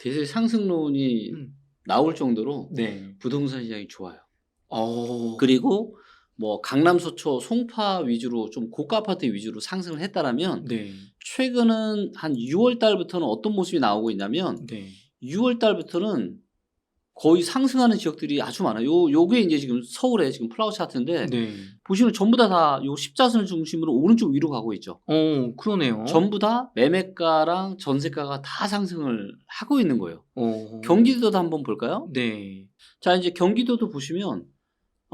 대세 상승론이 음. 나올 정도로 네. 부동산 시장이 좋아요. 어. 그리고 뭐 강남, 서초, 송파 위주로 좀 고가 아파트 위주로 상승을 했다라면 네. 최근은 한 6월 달부터는 어떤 모습이 나오고 있냐면 네. 6월 달부터는 거의 상승하는 지역들이 아주 많아요. 요게 인제 지금 서울의 지금 플라워 차트인데 네. 보시면 전부 다 요 십자선을 중심으로 오른쪽 위로 가고 있죠. 그러네요. 전부 다 매매가랑 전세가가 다 상승을 하고 있는 거예요. 어. 경기도도 한번 볼까요? 네. 자 인제 경기도도 보시면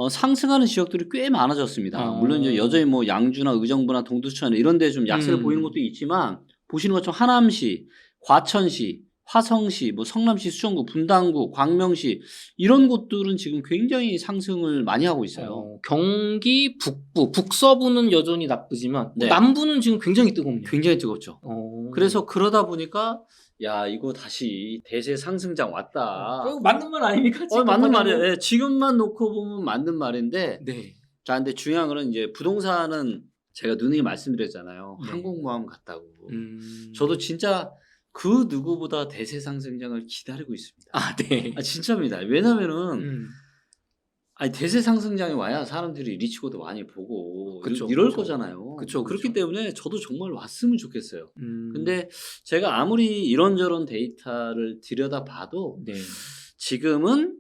상승하는 지역들이 꽤 많아졌습니다. 물론 이제 어. 여전히 뭐 양주나 의정부나 동두천 이런 데 좀 약세를 보이는 것도 있지만 보시는 것처럼 하남시, 과천시, 화성시, 뭐 성남시, 수성구, 분당구, 광명시 이런 곳들은 지금 굉장히 상승을 많이 하고 있어요. 경기 북부, 북서부는 여전히 나쁘지만 네. 남부는 지금 굉장히 뜨겁네요. 굉장히 뜨겁죠. 어. 그래서 그러다 보니까 야 이거 다시 대세 상승장 왔다. 맞는 말 아닙니까? 맞는 말이에요. 예, 지금만 놓고 보면 맞는 말인데 네. 자 근데 중요한 거는 이제 부동산은 제가 누누이 말씀드렸잖아요. 네. 항공모함 같다고. 음. 저도 진짜 그 누구보다 대세 상승장을 기다리고 있습니다. 아 네. 진짜입니다. 왜냐면은 음. 대세 상승장이 와야 사람들이 리치고도 많이 보고 그쵸, 이럴 그쵸. 거잖아요. 그쵸, 그렇기 그쵸. 때문에 저도 정말 왔으면 좋겠어요. 음. 근데 제가 아무리 이런저런 데이터를 들여다봐도 네. 지금은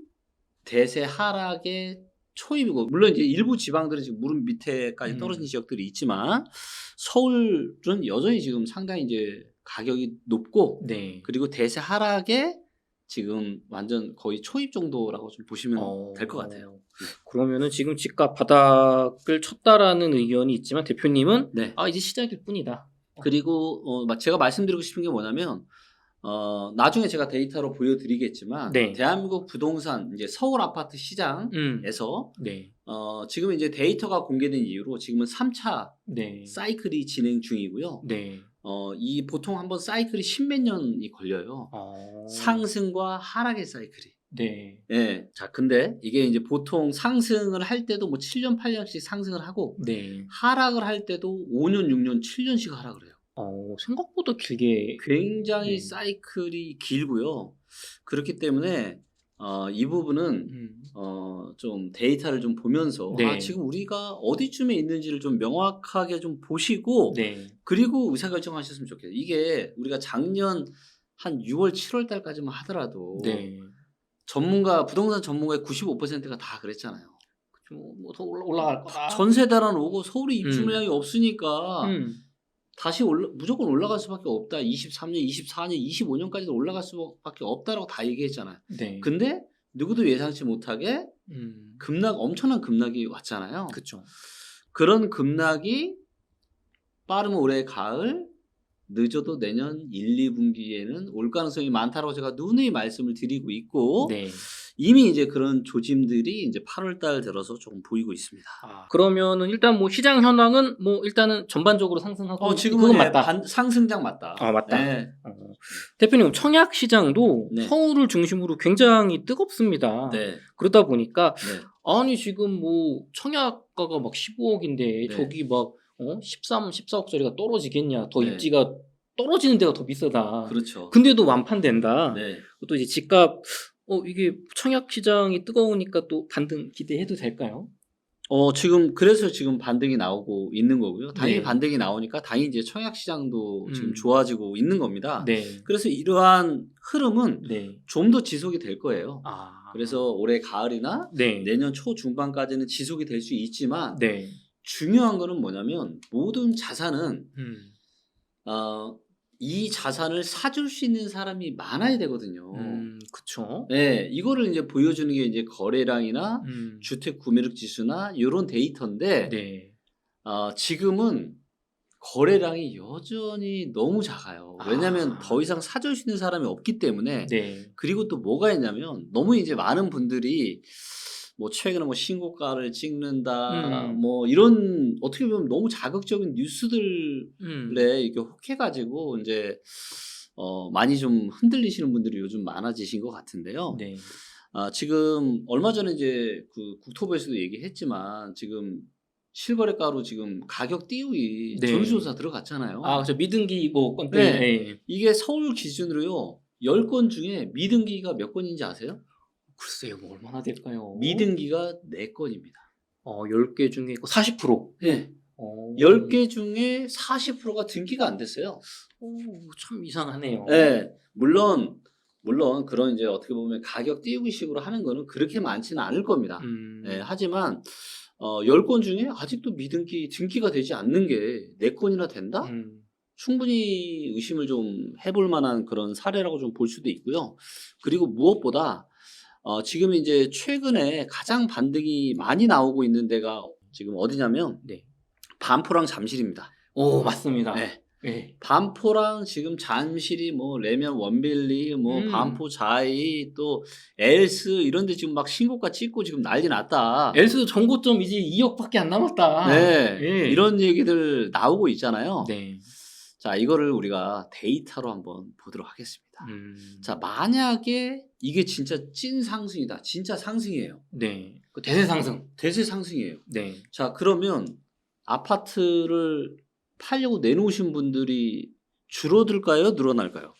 대세 하락의 초입이고 물론 이제 일부 지방들은 지금 무릎 밑에까지 떨어진 지역들이 있지만 서울은 여전히 지금 상당히 이제 가격이 높고 네. 그리고 대세 하락의 지금 완전 거의 초입 정도라고 좀 보시면 될 것 같아요. 그러면은 지금 집값 바닥을 쳤다라는 의견이 있지만 대표님은 네. 이제 시작일 뿐이다. 그리고 제가 말씀드리고 싶은 게 뭐냐면 나중에 제가 데이터로 보여드리겠지만 네. 대한민국 부동산 이제 서울 아파트 시장에서 네. 지금 이제 데이터가 공개된 이후로 지금은 3차 네. 사이클이 진행 중이고요. 네. 이 보통 한번 사이클이 십몇 년이 걸려요. 상승과 하락의 사이클이. 네. 예. 자, 근데 이게 이제 보통 상승을 할 때도 뭐 7년, 8년씩 상승을 하고 네. 하락을 할 때도 5년, 6년, 7년씩 하락을 해요. 생각보다 길게. 굉장히 네. 사이클이 길고요. 그렇기 때문에 이 부분은 좀 데이터를 좀 보면서 네. 지금 우리가 어디쯤에 있는지를 좀 명확하게 좀 보시고 네. 그리고 의사결정하셨으면 좋겠어요. 이게 우리가 작년 한 6월, 7월 달까지만 하더라도 네. 부동산 전문가의 95%가 다 그랬잖아요. 뭐 더 올라갈 거다. 전세 달아 오고 서울이 입주 물량이 없으니까 다시 무조건 올라갈 수밖에 없다. 23년, 24년, 25년까지도 올라갈 수밖에 없다라고 다 얘기했잖아요. 네. 근데 누구도 예상치 못하게 엄청난 급락이 왔잖아요. 그렇죠. 그런 급락이 빠르면 올해 가을, 늦어도 내년 1, 2분기에는 올 가능성이 많다라고 제가 누누이 말씀을 드리고 있고 네. 이미 이제 그런 조짐들이 이제 8월 달 들어서 조금 보이고 있습니다. 그러면은 일단 뭐 시장 현황은 뭐 일단은 전반적으로 상승하고 지금은 그건 맞다. 상승장 맞다. 맞다. 네. 대표님 청약 시장도 네. 서울을 중심으로 굉장히 뜨겁습니다. 네. 그러다 보니까 네. 아니 지금 뭐 청약가가 막 15억인데 네. 저기 막 13, 14억짜리가 떨어지겠냐. 더 네. 입지가 떨어지는 데가 더 비싸다. 그렇죠. 근데도 완판된다. 네. 또 이제 집값 이게 청약 시장이 뜨거우니까 또 반등 기대해도 될까요? 그래서 지금 반등이 나오고 있는 거고요. 당연히 네. 반등이 나오니까 당연히 이제 청약 시장도 지금 음. 좋아지고 있는 겁니다. 네. 그래서 이러한 흐름은 네. 좀 더 지속이 될 거예요. 그래서 올해 가을이나 네. 내년 초 중반까지는 지속이 될 수 있지만 네. 중요한 거는 뭐냐면 모든 자산은 이 자산을 사줄 수 있는 사람이 많아야 되거든요. 그쵸. 네, 이거를 이제 보여주는 게 이제 거래량이나 주택 구매력 지수나 이런 데이터인데 네. 지금은 거래량이 여전히 너무 작아요. 왜냐하면 더 이상 사줄 수 있는 사람이 없기 때문에. 네. 그리고 또 뭐가 있냐면 너무 이제 많은 분들이 뭐 최근에 뭐 신고가를 찍는다 뭐 이런 어떻게 보면 너무 자극적인 뉴스들에 이렇게 혹해가지고 이제 많이 좀 흔들리시는 분들이 요즘 많아지신 것 같은데요. 네. 지금 얼마 전에 이제 그 국토부에서도 얘기했지만 지금 실거래가로 지금 가격 띄우기 네. 전수조사 들어갔잖아요. 저 미등기 뭐 건데. 네. 네. 이게 서울 기준으로요. 10건 중에 미등기가 몇 건인지 아세요? 글쎄요, 뭐 얼마나 될까요? 미등기가 4건입니다. 10개 중에 40%. 네. 어. 10개 중에 40%가 등기가 안 됐어요. 참 이상하네요. 네. 물론 그런 이제 어떻게 보면 가격 띄우기 식으로 하는 거는 그렇게 많지는 않을 겁니다. 네, 하지만 10건 중에 아직도 등기가 되지 않는 게 4건이나 된다? 충분히 의심을 좀 해볼 만한 그런 사례라고 좀 볼 수도 있고요. 그리고 무엇보다 지금 이제 최근에 가장 반등이 많이 나오고 있는 데가 지금 어디냐면 네. 반포랑 잠실입니다. 오, 맞습니다. 네. 네. 반포랑 지금 잠실이 뭐 레면 원빌리 뭐 반포 자이 또 엘스 이런 데 지금 막 신고가 찍고 지금 난리 났다. 엘스도 정고점 이제 2억밖에 안 남았다. 네. 예. 이런 얘기들 나오고 있잖아요. 네. 자, 이거를 우리가 데이터로 한번 보도록 하겠습니다. 자, 만약에 이게 진짜 찐 상승이다. 진짜 상승이에요. 네. 그 대세 상승. 대세 상승이에요. 네. 자, 그러면 아파트를 팔려고 내놓으신 분들이 줄어들까요? 늘어날까요?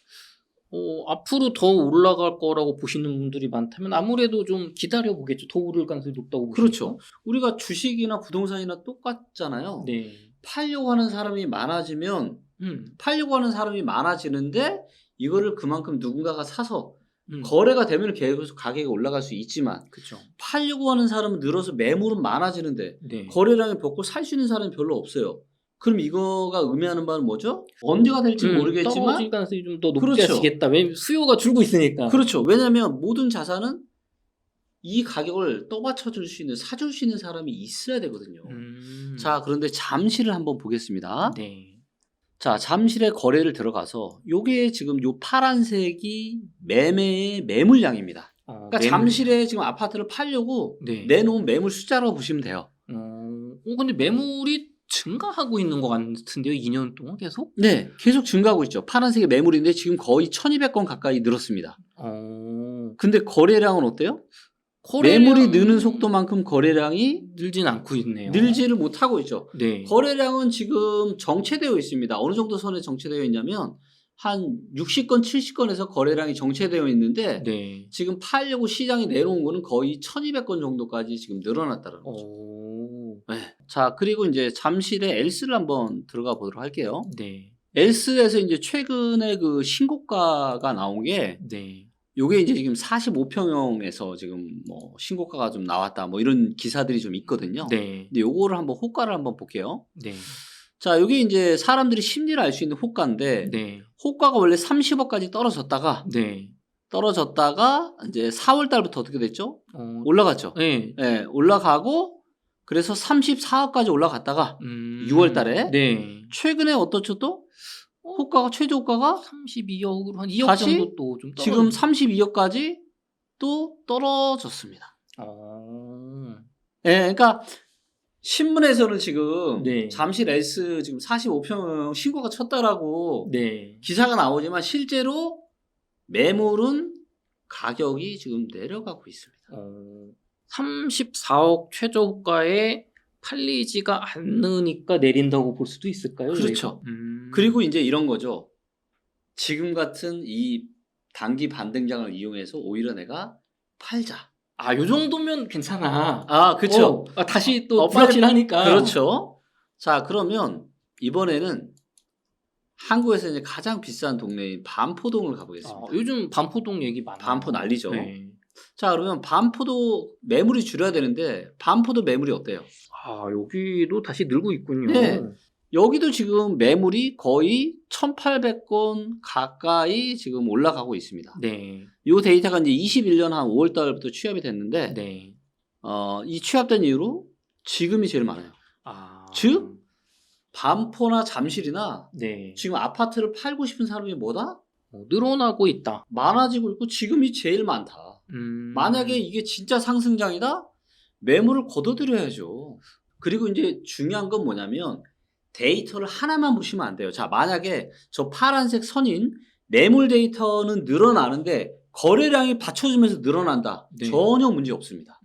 앞으로 더 올라갈 거라고 보시는 분들이 많다면 아무래도 좀 기다려 보겠죠. 더 오를 가능성이 높다고 보시니까. 그렇죠. 우리가 주식이나 부동산이나 똑같잖아요. 네. 팔려고 하는 사람이 많아지는데 이거를 그만큼 누군가가 사서 거래가 되면 계속 가격이 올라갈 수 있지만 그렇죠. 팔려고 하는 사람은 늘어서 매물은 많아지는데 네. 거래량이 벗고 살 수 있는 사람이 별로 없어요. 그럼 이거가 의미하는 바는 뭐죠? 언제가 될지 모르겠지만 떨어질 가능성이 좀 더 그렇죠. 높아지겠다. 왜냐면 수요가 줄고 있으니까. 그렇죠. 왜냐하면 모든 자산은 이 가격을 떠받쳐줄 수 있는 사줄 수 있는 사람이 있어야 되거든요. 자, 그런데 잠실을 한번 보겠습니다. 네. 자, 잠실의 거래를 들어가서 요게 지금 요 파란색이 매매의 매물량입니다. 그러니까 잠실에 지금 아파트를 팔려고 네. 내놓은 매물 숫자라고 보시면 돼요. 근데 매물이 증가하고 있는 것 같은데요? 2년 동안 계속? 네, 계속 증가하고 있죠. 파란색의 매물인데 지금 거의 1200건 가까이 늘었습니다. 근데 거래량은 어때요? 매물이 느는 속도만큼 거래량이 늘진 않고 있네요. 늘지를 못하고 있죠. 네. 거래량은 지금 정체되어 있습니다. 어느 정도 선에 정체되어 있냐면 한 60건, 70건에서 거래량이 정체되어 있는데 네. 지금 팔려고 시장에 내놓은 거는 거의 1200건 정도까지 지금 늘어났다는 거죠. 네. 자, 그리고 이제 잠실의 엘스를 한번 들어가 보도록 할게요. 네. 엘스에서 이제 최근에 그 신고가가 나온 게 네. 요게 이제 지금 45평형에서 지금 뭐 신고가가 좀 나왔다 뭐 이런 기사들이 좀 있거든요. 네. 근데 요거를 한번 호가를 한번 볼게요. 네. 자, 요게 이제 사람들이 심리를 알 수 있는 호가인데 네. 호가가 원래 30억까지 떨어졌다가 네. 이제 4월 달부터 어떻게 됐죠? 올라갔죠. 네. 네, 올라가고 그래서 34억까지 올라갔다가 6월 달에 네. 최근에 어떻죠 또? 호가가 최저 호가가 32억으로 한 2억 다시 정도 또 좀 지금 32억까지 또 떨어졌습니다. 예, 그러니까 신문에서는 지금 네. 잠실 S 지금 45평 신고가 쳤다라고 네. 기사가 나오지만 실제로 매물은 가격이 지금 내려가고 있습니다. 34억 최저 호가에 팔리지가 않으니까 내린다고 볼 수도 있을까요? 그렇죠. 그리고 이제 이런 거죠. 지금 같은 이 단기 반등장을 이용해서 오히려 내가 팔자. 요 정도면 괜찮아. 그렇죠. 다시 또 빨리 불확실하니까. 그렇죠. 자, 그러면 이번에는 한국에서 이제 가장 비싼 동네인 반포동을 가보겠습니다. 요즘 반포동 얘기 많아요. 반포 난리죠. 네. 자, 그러면 반포도 매물이 줄여야 되는데 반포도 매물이 어때요? 여기도 다시 늘고 있군요. 네. 여기도 지금 매물이 거의 1800건 가까이 지금 올라가고 있습니다. 네. 이 데이터가 이제 21년 한 5월 달부터 취합이 됐는데 네. 이 취합된 이후로 지금이 제일 많아요. 즉 반포나 잠실이나 네. 지금 아파트를 팔고 싶은 사람이 뭐다? 늘어나고 있다. 많아지고 있고 지금이 제일 많다. 만약에 이게 진짜 상승장이다? 매물을 걷어들여야죠. 그리고 이제 중요한 건 뭐냐면 데이터를 하나만 보시면 안 돼요. 자, 만약에 저 파란색 선인 매물 데이터는 늘어나는데 거래량이 받쳐주면서 늘어난다. 네. 전혀 문제 없습니다.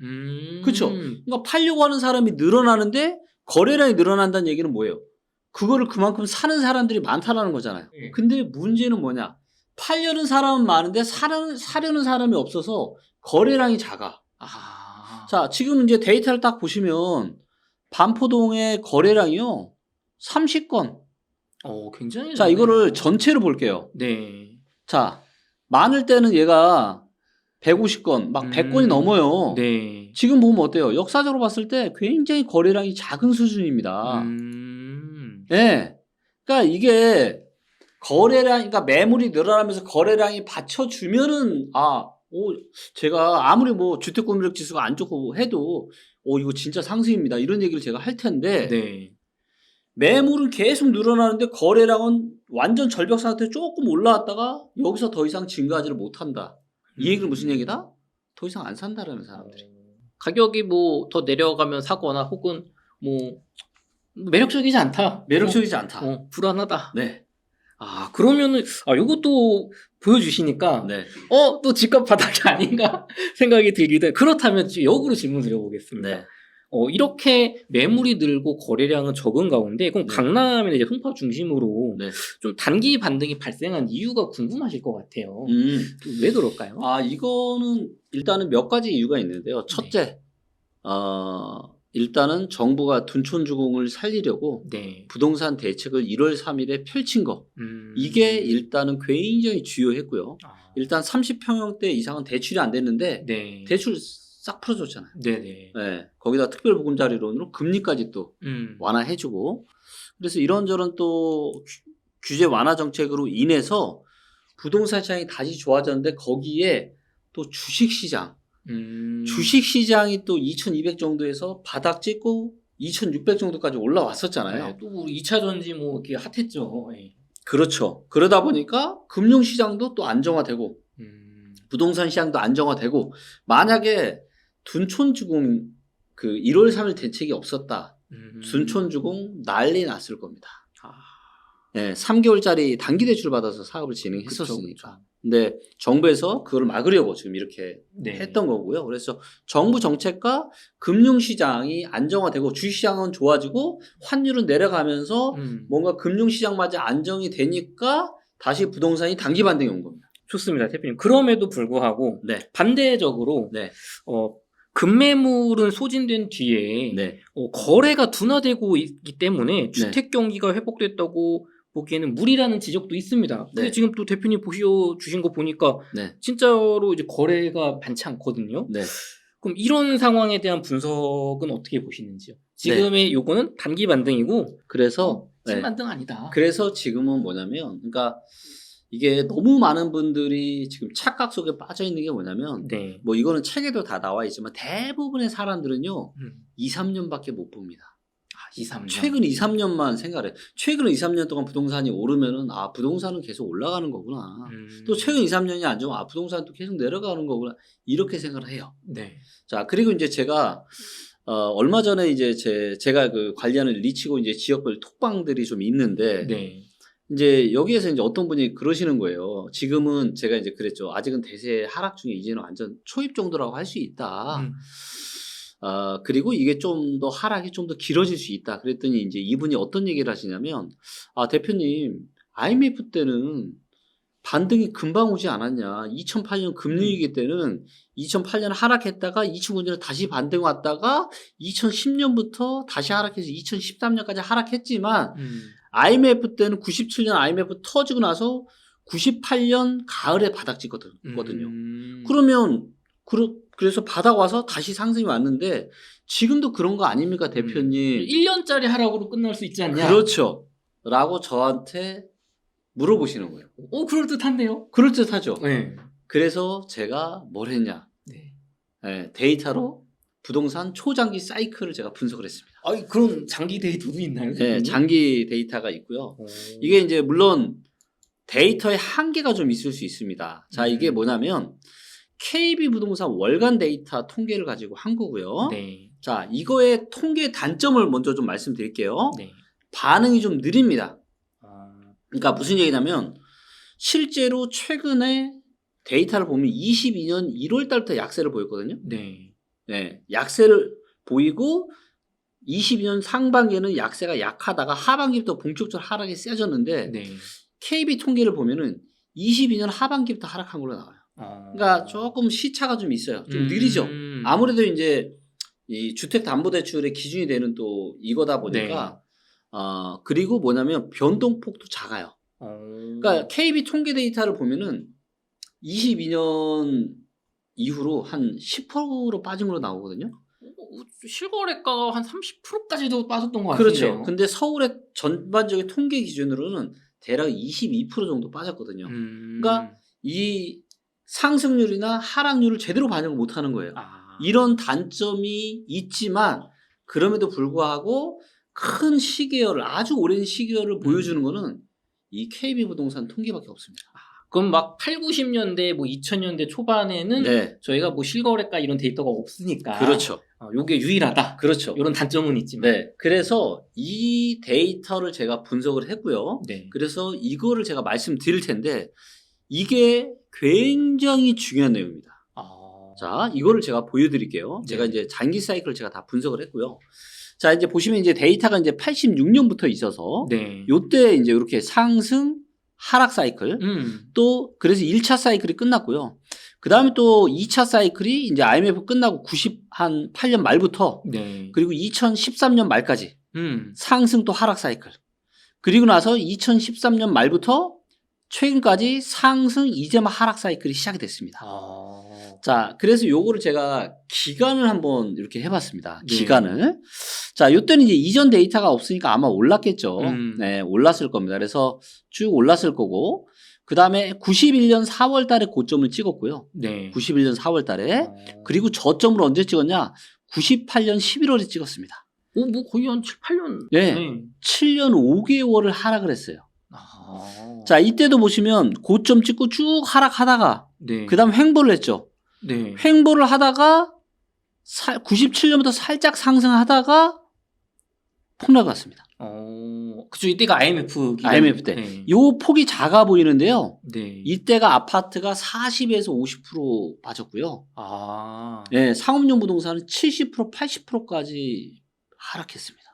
그렇죠? 그러니까 팔려고 하는 사람이 늘어나는데 거래량이 늘어난다는 얘기는 뭐예요? 그거를 그만큼 사는 사람들이 많다라는 거잖아요. 네. 근데 문제는 뭐냐? 팔려는 사람은 많은데 사려는 사람이 없어서 거래량이 작아. 아. 자, 지금 이제 데이터를 딱 보시면 반포동의 거래량이요. 30건. 굉장히 자, 적네요. 이거를 전체로 볼게요. 네. 자, 많을 때는 얘가 150건, 막 100건이 넘어요. 네. 지금 보면 어때요? 역사적으로 봤을 때 굉장히 거래량이 작은 수준입니다. 예. 그러니까 이게 그러니까 매물이 늘어나면서 거래량이 받쳐주면은, 제가 아무리 뭐 주택구매력 지수가 안 좋고 해도, 이거 진짜 상승입니다. 이런 얘기를 제가 할 텐데, 네. 매물은 계속 늘어나는데 거래량은 완전 절벽 상태에 조금 올라왔다가 여기서 더 이상 증가하지를 못한다. 이 얘기는 무슨 얘기다? 더 이상 안 산다라는 사람들이. 가격이 뭐 더 내려가면 사거나 혹은 뭐 매력적이지 않다. 매력적이지 않다. 불안하다. 네. 그러면은 요것도 보여주시니까 네. 또 집값 바닥이 아닌가 생각이 들기도 해. 그렇다면 역으로 질문 드려보겠습니다. 네. 이렇게 매물이 늘고 거래량은 적은 가운데 그럼 네. 강남이나 이제 송파 중심으로 네. 좀 단기 반등이 발생한 이유가 궁금하실 것 같아요. 왜 그럴까요? 이거는 일단은 몇 가지 이유가 있는데요. 첫째, 일단은 정부가 둔촌주공을 살리려고 네. 부동산 대책을 1월 3일에 펼친 거. 이게 일단은 굉장히 주요했고요. 일단 30평형대 이상은 대출이 안 됐는데 네. 대출 싹 풀어줬잖아요. 네네. 네. 거기다 특별보금자리론으로 금리까지 또 완화해주고, 그래서 이런저런 또 규제 완화 정책으로 인해서 부동산 시장이 다시 좋아졌는데 거기에 또 주식시장, 주식시장이 또 2,200 정도에서 바닥 찍고 2,600 정도까지 올라왔었잖아요. 네, 또 2차 전지 뭐 이렇게 핫했죠. 네. 그렇죠. 그러다 보니까 금융시장도 또 안정화되고 부동산 시장도 안정화되고, 만약에 둔촌주공 1월 3일 대책이 없었다. 둔촌주공 난리 났을 겁니다. 네, 3개월짜리 단기 대출 받아서 사업을 진행했었으니까. 그쵸. 근데 정부에서 그걸 막으려고 지금 이렇게 네. 했던 거고요. 그래서 정부 정책과 금융시장이 안정화되고 주식시장은 좋아지고 환율은 내려가면서 뭔가 금융시장마저 안정이 되니까 다시 부동산이 단기 반등이 온 겁니다. 좋습니다, 대표님. 그럼에도 불구하고 네. 반대적으로 네. 급매물은 소진된 뒤에 네. 거래가 둔화되고 있기 때문에 네. 주택 경기가 회복됐다고 보기에는 무리라는 지적도 있습니다. 근데 네. 지금 또 대표님 보여주신 거 보니까 네. 진짜로 이제 거래가 많지 않거든요. 네. 그럼 이런 상황에 대한 분석은 어떻게 보시는지요? 지금의 요거는 단기 반등이고 그래서 찐 네. 반등 아니다. 그래서 지금은 뭐냐면, 그러니까 이게 너무 많은 분들이 지금 착각 속에 빠져 있는 게 뭐냐면, 네. 뭐 이거는 책에도 다 나와 있지만 대부분의 사람들은요 2, 3년밖에 못 봅니다. 2, 3년. 최근 2, 3년만 생각해. 최근 2, 3년 동안 부동산이 오르면은 부동산은 계속 올라가는 거구나. 또 최근 2, 3년이 안 좋으면 부동산은 또 계속 내려가는 거구나. 이렇게 생각을 해요. 네. 자, 그리고 이제 제가 얼마 전에 이제 제가 관리하는 리치고 이제 지역별 톡방들이 좀 있는데, 네. 이제 여기에서 이제 어떤 분이 그러시는 거예요. 지금은 제가 이제 그랬죠. 아직은 대세 하락 중에 이제는 완전 초입 정도라고 할 수 있다. 그리고 이게 좀 더 하락이 좀 더 길어질 수 있다. 그랬더니 이제 이분이 어떤 얘기를 하시냐면, 대표님, IMF 때는 반등이 금방 오지 않았냐. 2008년 금융위기 때는 2008년 하락했다가 2009년에 다시 반등 왔다가 2010년부터 다시 하락해서 2013년까지 하락했지만 IMF 때는 97년 IMF 터지고 나서 98년 가을에 바닥 찍었거든요. 그러면 그래서 바닥 와서 다시 상승이 왔는데 지금도 그런 거 아닙니까, 대표님? 1년짜리 하락으로 끝날 수 있지 않냐? 그렇죠. 라고 저한테 물어보시는 거예요. 그럴듯한데요? 그럴듯하죠. 네. 그래서 제가 뭘 했냐. 네. 데이터로 부동산 초장기 사이클을 제가 분석을 했습니다. 그런 장기 데이터도 있나요? 네, 장기 데이터가 있고요. 이게 이제 물론 데이터의 한계가 좀 있을 수 있습니다. 자, 이게 뭐냐면 KB 부동산 월간 데이터 통계를 가지고 한 거고요. 네. 자, 이거의 통계 단점을 먼저 좀 말씀드릴게요. 네. 반응이 좀 느립니다. 그러니까 무슨 얘기냐면 실제로 최근에 데이터를 보면 22년 1월 달부터 약세를 보였거든요. 네. 네, 약세를 보이고 22년 상반기에는 약세가 약하다가 하반기부터 본격적으로 하락이 세졌는데 네. KB 통계를 보면은 22년 하반기부터 하락한 걸로 나와요. 그러니까 조금 시차가 좀 있어요. 좀 느리죠. 아무래도 이제 이 주택담보대출의 기준이 되는 또 이거다 보니까 그리고 뭐냐면 변동폭도 작아요. 그러니까 KB 통계 데이터를 보면은 22년 이후로 한 10% 빠진 걸로 나오거든요. 실거래가가 한 30%까지도 빠졌던 것 같은데요. 그렇죠. 근데 서울의 전반적인 통계 기준으로는 대략 22% 정도 빠졌거든요. 그러니까 이 상승률이나 하락률을 제대로 반영을 못하는 거예요. 이런 단점이 있지만 그럼에도 불구하고 큰 시계열을 아주 오랜 시계열을 보여주는 거는 이 KB부동산 통계밖에 없습니다. 그럼 막 8, 90년대 뭐 2000년대 초반에는 네. 저희가 뭐 실거래가 이런 데이터가 없으니까 그렇죠. 요게 유일하다. 그렇죠. 이런 단점은 있지만. 네. 그래서 이 데이터를 제가 분석을 했고요. 네. 그래서 이거를 제가 말씀드릴 텐데 이게 굉장히 중요한 내용입니다. 자, 이거를 제가 보여드릴게요. 네. 제가 이제 장기 사이클을 제가 다 분석을 했고요. 자, 이제 보시면 이제 데이터가 이제 86년부터 있어서 네. 요때 이제 이렇게 상승, 하락 사이클 또 그래서 1차 사이클이 끝났고요. 그 다음에 또 2차 사이클이 이제 IMF 끝나고 98년 말부터 네. 그리고 2013년 말까지 상승 또 하락 사이클. 그리고 나서 2013년 말부터 최근까지 상승 이제 막 하락 사이클이 시작이 됐습니다. 자, 그래서 요거를 제가 기간을 한번 이렇게 해봤습니다. 네. 기간을. 자, 요때는 이제 이전 데이터가 없으니까 아마 올랐겠죠. 네, 올랐을 겁니다. 그래서 쭉 올랐을 거고, 그 다음에 91년 4월 달에 고점을 찍었고요. 네. 91년 4월 달에. 그리고 저점을 언제 찍었냐? 98년 11월에 찍었습니다. 뭐 거의 한 7, 8년. 네. 7년 5개월을 하락을 했어요. 자, 이때도 보시면 고점 찍고 쭉 하락하다가, 네. 그 다음 횡보를 했죠. 네. 횡보를 하다가 97년부터 살짝 상승하다가 폭락을 왔습니다. 그쵸. 이때가 IMF 기간. IMF 때. 네. 요 폭이 작아 보이는데요. 네. 이때가 아파트가 40에서 50% 빠졌고요. 네, 상업용 부동산은 70%, 80%까지 하락했습니다.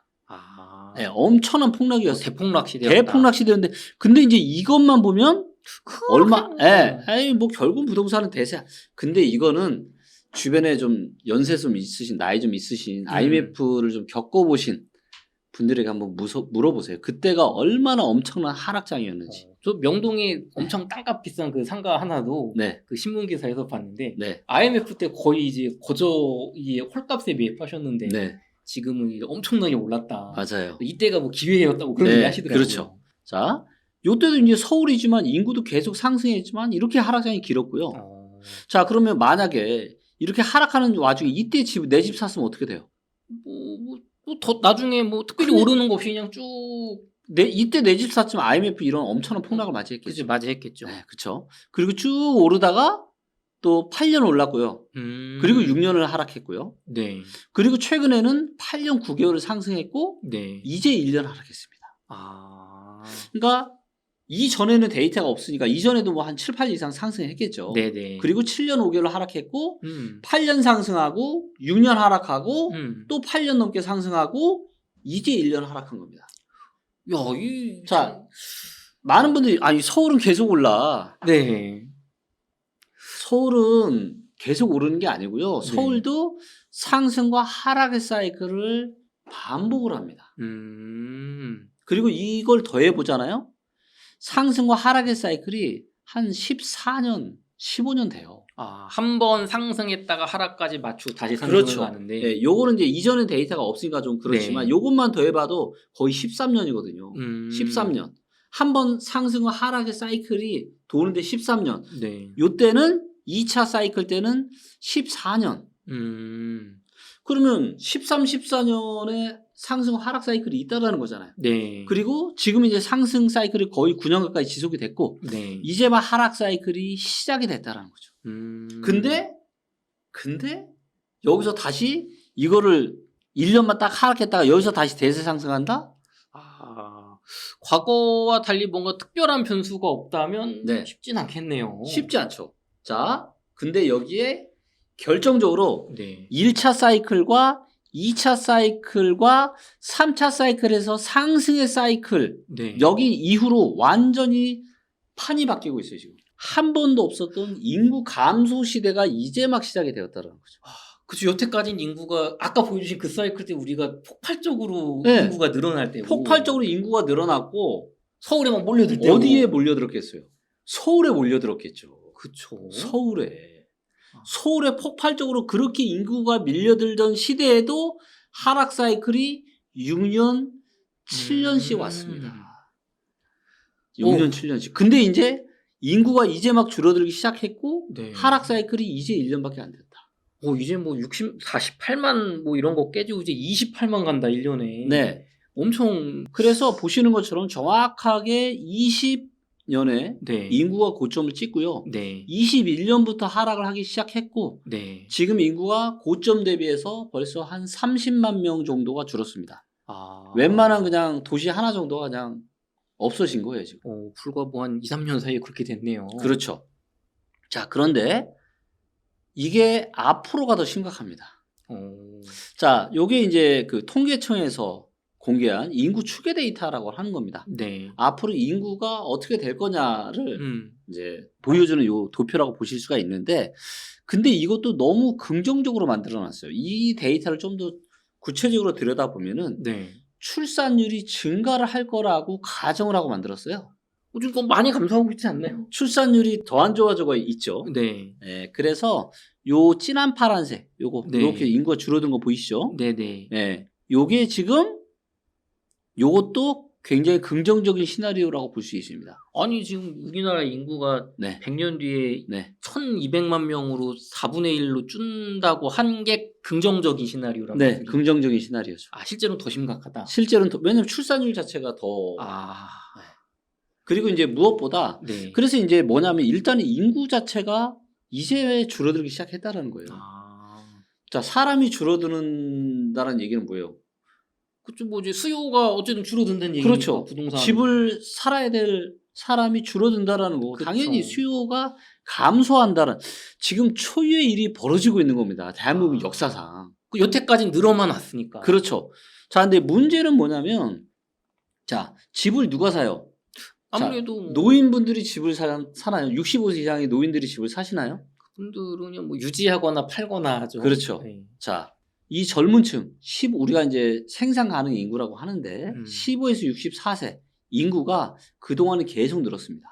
네, 엄청난 폭락이었어요. 대폭락 시대였다. 대폭락 시대였는데, 근데 이제 이것만 보면 얼마, 에이, 뭐 결국 부동산은 대세. 근데 이거는 주변에 좀 연세 좀 있으신, 나이 좀 있으신 IMF를 좀 겪어보신 분들에게 한번 물어보세요. 그때가 얼마나 엄청난 하락장이었는지. 저 명동에 엄청 땅값 비싼 그 상가 하나도 네. 그 신문 기사에서 봤는데 네. IMF 때 거의 이제 이 홀값에 매입하셨는데 네. 지금은 이제 엄청나게 올랐다. 맞아요. 이때가 뭐 기회였다고 그런 얘기 하시더라고요. 그렇죠. 자, 요때도 이제 서울이지만 인구도 계속 상승했지만 이렇게 하락장이 길었고요. 자, 그러면 만약에 이렇게 하락하는 와중에 이때 내 집 샀으면 어떻게 돼요? 더 나중에 뭐 특별히 오르는 거 없이 그냥 쭉 이때 내 집 샀으면 IMF 이런 엄청난 폭락을 맞이했겠죠. 그치, 맞이했겠죠. 네, 그렇죠. 그리고 쭉 오르다가 또 8년 올랐고요. 그리고 6년을 하락했고요. 네. 그리고 최근에는 8년 9개월을 상승했고 네. 이제 1년 하락했습니다. 그러니까 이전에는 데이터가 없으니까 이전에도 뭐 한 7, 8년 이상 상승했겠죠. 네네. 그리고 7년 5개월 하락했고 8년 상승하고 6년 하락하고 또 8년 넘게 상승하고 이제 1년 하락한 겁니다. 야, 자, 많은 분들이 아니 서울은 계속 올라. 네. 서울은 계속 오르는 게 아니고요. 서울도 상승과 하락의 사이클을 반복을 합니다. 그리고 이걸 더해 보잖아요. 상승과 하락의 사이클이 한 14년, 15년 돼요. 한 번 상승했다가 하락까지 맞추고 다시 상승을 그렇죠. 하는데. 네, 요거는 이제 이전에 데이터가 없으니까 좀 그렇지만 요것만 더해봐도 거의 13년이거든요. 13년. 한 번 상승과 하락의 사이클이 도는데 13년. 네. 요때는 2차 사이클 때는 14년. 그러면 13, 14년에 상승 하락 사이클이 있다라는 거잖아요. 네. 그리고 지금 이제 상승 사이클이 거의 9년 가까이 지속이 됐고 네. 이제 막 하락 사이클이 시작이 됐다라는 거죠. 근데 여기서 다시 이거를 1년만 딱 하락했다가 여기서 다시 대세 상승한다? 과거와 달리 뭔가 특별한 변수가 없다면 쉽진 않겠네요. 쉽지 않죠. 자, 근데 여기에 결정적으로 1차 사이클과 2차 사이클과 3차 사이클에서 상승의 사이클 여기 이후로 완전히 판이 바뀌고 있어요 지금. 한 번도 없었던 인구 감소 시대가 이제 막 시작이 되었다는 거죠. 그죠. 여태까지는 인구가 아까 보여주신 그 사이클 때 우리가 폭발적으로 네. 인구가 늘어날 때고 폭발적으로 인구가 늘어났고 서울에 막 몰려들 때고 어디에 몰려들었겠어요? 서울에 몰려들었겠죠. 그쵸. 서울에 폭발적으로 그렇게 인구가 밀려들던 시대에도 하락 사이클이 6년, 7년씩 왔습니다. 6년, 7년씩. 근데 이제 인구가 이제 막 줄어들기 시작했고 네. 하락 사이클이 이제 1년밖에 안 됐다. 이제 뭐 48만 뭐 이런 거 깨지고 이제 28만 간다 1년에. 네. 엄청 그래서 보시는 것처럼 정확하게 20년에 네. 인구가 고점을 찍고요. 네. 21년부터 하락을 하기 시작했고 네. 지금 인구가 고점 대비해서 벌써 한 30만 명 정도가 줄었습니다. 웬만한 그냥 도시 하나 정도가 그냥 없어진 거예요, 지금. 불과 뭐 한 2, 3년 사이에 그렇게 됐네요. 그렇죠. 자, 그런데 이게 앞으로가 더 심각합니다. 자, 요게 이제 그 통계청에서 공개한 인구 추계 데이터라고 하는 겁니다. 네. 앞으로 인구가 어떻게 될 거냐를 이제 보여주는 요 도표라고 보실 수가 있는데, 근데 이것도 너무 긍정적으로 만들어 놨어요. 이 데이터를 좀 더 구체적으로 들여다보면은 네. 출산율이 증가를 할 거라고 가정을 하고 만들었어요. 지금 많이 감소하고 있지 않나요? 출산율이 더 안 좋아지고 있죠. 네. 네, 그래서 요 진한 파란색, 요거 네. 이렇게 인구가 줄어든 거 보이시죠? 네네. 네, 요게 지금 요것도 굉장히 긍정적인 시나리오라고 볼 수 있습니다. 아니 지금 우리나라 인구가 네. 100년 뒤에 네. 1200만 명으로 4분의 1로 준다고 한 게 긍정적인 시나리오라고. 네, 긍정적인 시나리오죠. 실제로는 더 심각하다. 실제로는 왜냐면 출산율 자체가 더 네. 그리고 이제 무엇보다 네. 그래서 이제 뭐냐면 일단 인구 자체가 이제 줄어들기 시작했다라는 거예요. 자, 사람이 줄어드는다는 얘기는 뭐예요? 그쪽 뭐 이제 수요가 어쨌든 줄어든다는 얘기니까. 그렇죠. 부동산. 집을 살아야 될 사람이 줄어든다라는 거고 그렇죠. 당연히 수요가 감소한다는 지금 초유의 일이 벌어지고 있는 겁니다. 대한민국 역사상. 여태까지 늘어만 왔으니까. 그렇죠. 자, 근데 문제는 뭐냐면 자, 집을 누가 사요? 아무래도 자, 노인분들이 집을 사나요? 65세 이상의 노인들이 집을 사시나요? 그분들은 뭐 유지하거나 팔거나 하죠. 그렇죠. 네. 자, 이 젊은 층, 우리가 이제 생산 가능 인구라고 하는데 15에서 64세 인구가 그동안은 계속 늘었습니다.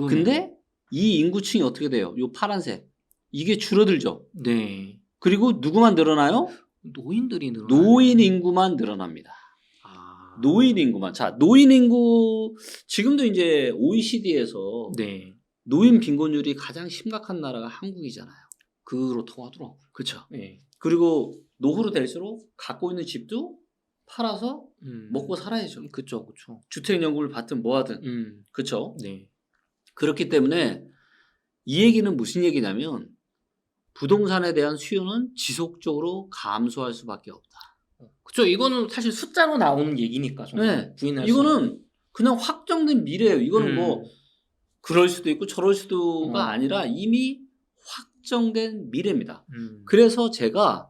근데 이 인구층이 어떻게 돼요? 요 파란색. 이게 줄어들죠. 네. 그리고 누구만 늘어나요? 노인들이 늘어나요. 노인 인구만 늘어납니다. 노인 인구만. 자, 노인 인구 지금도 이제 OECD에서 네. 노인 빈곤율이 가장 심각한 나라가 한국이잖아요. 그렇다고 하더라고요. 그렇죠. 네. 그리고 노후로 될수록 갖고 있는 집도 팔아서 먹고 살아야죠. 그렇죠. 주택연금을 받든 뭐하든. 그렇죠. 네. 그렇기 때문에 이 얘기는 무슨 얘기냐면 부동산에 대한 수요는 지속적으로 감소할 수밖에 없다. 그렇죠. 이거는 사실 숫자로 나오는 얘기니까. 네. 부인할 이거는 그냥 확정된 미래예요. 이거는 뭐 그럴 수도 있고 저럴 수도가 아니라 이미 확정된 미래입니다. 그래서 제가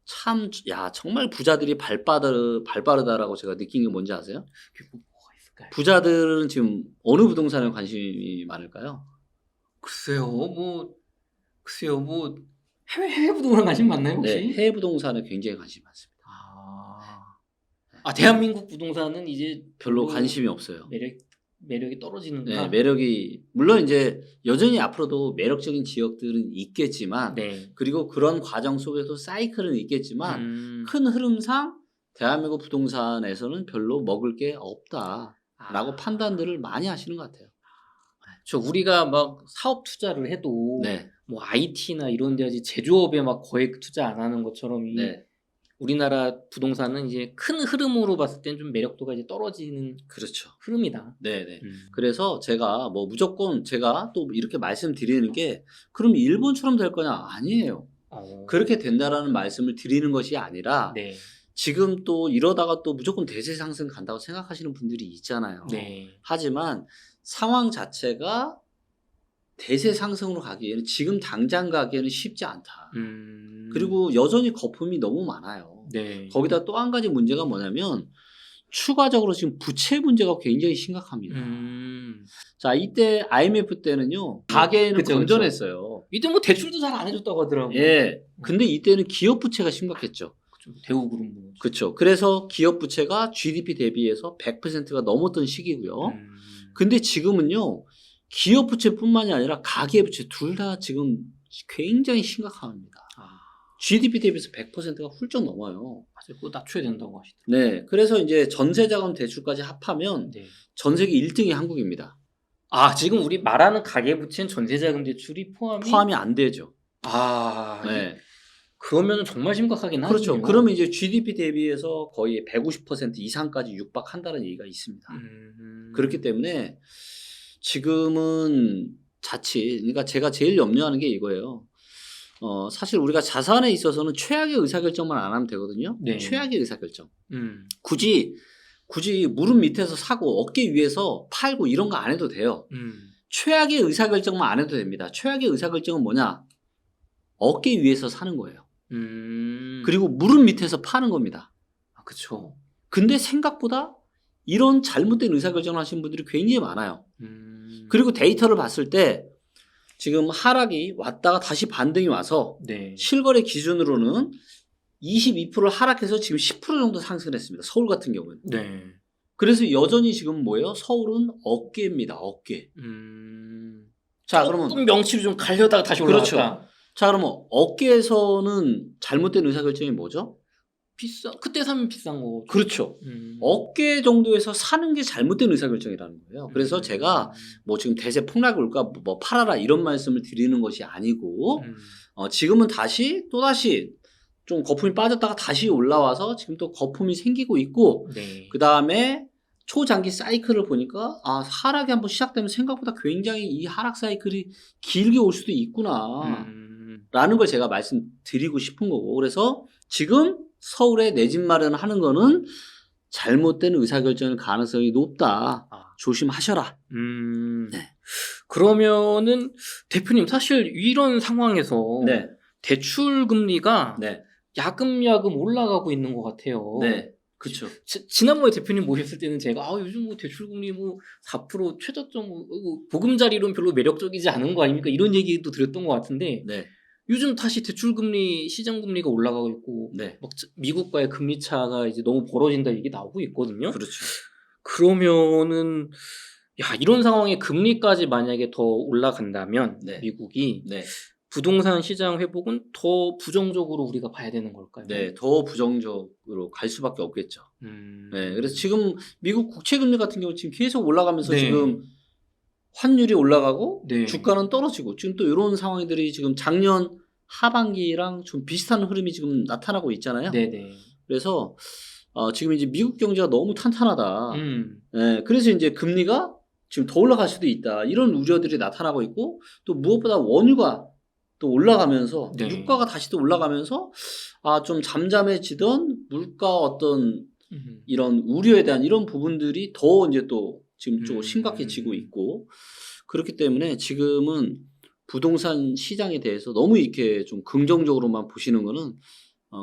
참, 정말 부자들이 발빠르다라고 제가 느낀 게 뭔지 아세요? 그게 뭐가 있을까요? 부자들은 지금 어느 부동산에 관심이 많을까요? 글쎄요, 뭐 해외 부동산 관심 많나요 혹시? 네, 해외 부동산에 굉장히 관심이 많습니다. 대한민국 부동산은 이제 별로 관심이 없어요. 매력이 떨어지는구나. 네, 매력이 물론 이제 여전히 앞으로도 매력적인 지역들은 있겠지만, 네. 그리고 그런 과정 속에도 사이클은 있겠지만 큰 흐름상 대한민국 부동산에서는 별로 먹을 게 없다라고 판단들을 많이 하시는 것 같아요. 우리가 막 사업 투자를 해도 네. 뭐 IT나 이런 데 제조업에 막 거의 투자 안 하는 것처럼 네. 우리나라 부동산은 이제 큰 흐름으로 봤을 땐 좀 매력도가 이제 떨어지는 그렇죠. 흐름이다. 네네. 그래서 제가 뭐 무조건 제가 또 이렇게 말씀드리는 게 그럼 일본처럼 될 거냐? 아니에요. 그렇게 된다라는 말씀을 드리는 것이 아니라 네. 지금 또 이러다가 또 무조건 대세 상승 간다고 생각하시는 분들이 있잖아요. 네. 하지만 상황 자체가 대세 상승으로 가기에는 지금 당장 가기에는 쉽지 않다. 그리고 여전히 거품이 너무 많아요. 네. 거기다 또 한 가지 문제가 뭐냐면 추가적으로 지금 부채 문제가 굉장히 심각합니다. 자, 이때 IMF 때는요, 가계는 그쵸, 건전했어요. 이때 뭐 대출도 잘 안 해줬다고 하더라고요. 예. 근데 이때는 기업 부채가 심각했죠. 대우그룹. 그렇죠. 그래서 기업 부채가 GDP 대비해서 100%가 넘었던 시기고요. 근데 지금은요, 기업 부채뿐만이 아니라 가계 부채 둘 다 지금 굉장히 심각합니다. GDP 대비해서 100%가 훌쩍 넘어요. 맞아요. 그거 낮춰야 된다고 하시더라고요. 네. 그래서 이제 전세자금 대출까지 합하면 네. 전 세계 1등이 한국입니다. 지금 우리 말하는 가계부채는 전세자금 대출이 포함이 안 되죠. 네. 그러면 정말 심각하긴 하죠. 그렇죠. 그러면 이제 GDP 대비해서 거의 150% 이상까지 육박한다는 얘기가 있습니다. 그렇기 때문에 지금은 그러니까 제가 제일 염려하는 게 이거예요. 사실 우리가 자산에 있어서는 최악의 의사결정만 안 하면 되거든요. 네. 최악의 의사결정. 굳이 무릎 밑에서 사고 어깨 위에서 팔고 이런 거 안 해도 돼요. 최악의 의사결정만 안 해도 됩니다. 최악의 의사결정은 뭐냐? 어깨 위에서 사는 거예요. 그리고 무릎 밑에서 파는 겁니다. 그렇죠. 근데 생각보다 이런 잘못된 의사결정을 하시는 분들이 굉장히 많아요. 그리고 데이터를 봤을 때 지금 하락이 왔다가 다시 반등이 와서 네. 실거래 기준으로는 22%를 하락해서 지금 10% 정도 상승했습니다. 서울 같은 경우는. 네. 그래서 여전히 지금 뭐예요? 서울은 어깨입니다. 어깨. 자, 그러면 조금 명치로 좀 갈려다가 다시 올라갔다. 그렇죠. 자, 그러면 어깨에서는 잘못된 의사결정이 뭐죠? 그때 사면 비싼 거. 그렇죠. 어깨 정도에서 사는 게 잘못된 의사결정이라는 거예요. 그래서 제가 뭐 지금 대세 폭락이 올까 뭐 팔아라 이런 말씀을 드리는 것이 아니고 지금은 또다시 좀 거품이 빠졌다가 다시 올라와서 지금 또 거품이 생기고 있고 네. 그 다음에 초장기 사이클을 보니까 하락이 한번 시작되면 생각보다 굉장히 이 하락 사이클이 길게 올 수도 있구나 라는 걸 제가 말씀드리고 싶은 거고 그래서 지금 서울에 내 집 마련하는 거는 잘못된 의사결정일 가능성이 높다. 조심하셔라. 네. 그러면은 대표님 사실 이런 상황에서 네. 대출 금리가 네. 야금야금 올라가고 있는 것 같아요. 네. 그렇죠. 지난번에 대표님 모셨을 때는 제가 요즘 뭐 대출 금리 4% 최저점 보금자리로는 별로 매력적이지 않은 거 아닙니까? 이런 얘기도 드렸던 것 같은데 네. 요즘 다시 대출 금리 시장 금리가 올라가고 있고 네. 막 미국과의 금리 차가 이제 너무 벌어진다 얘기 나오고 있거든요. 그렇죠. 그러면은 이런 상황에 금리까지 만약에 더 올라간다면 네. 미국이 네. 부동산 시장 회복은 더 부정적으로 우리가 봐야 되는 걸까요? 네, 더 부정적으로 갈 수밖에 없겠죠. 네, 그래서 지금 미국 국채 금리 같은 경우 지금 계속 올라가면서 네. 지금 환율이 올라가고 네. 주가는 떨어지고 지금 또 이런 상황들이 지금 작년 하반기랑 좀 비슷한 흐름이 지금 나타나고 있잖아요. 네네. 그래서 지금 이제 미국 경제가 너무 탄탄하다. 네, 그래서 이제 금리가 지금 더 올라갈 수도 있다. 이런 우려들이 나타나고 있고 또 무엇보다 원유가 또 올라가면서 네. 유가가 다시 또 올라가면서 좀 잠잠해지던 물가 어떤 이런 우려에 대한 이런 부분들이 더 이제 또 지금 좀 심각해지고 있고 그렇기 때문에 지금은 부동산 시장에 대해서 너무 이렇게 좀 긍정적으로만 보시는 거는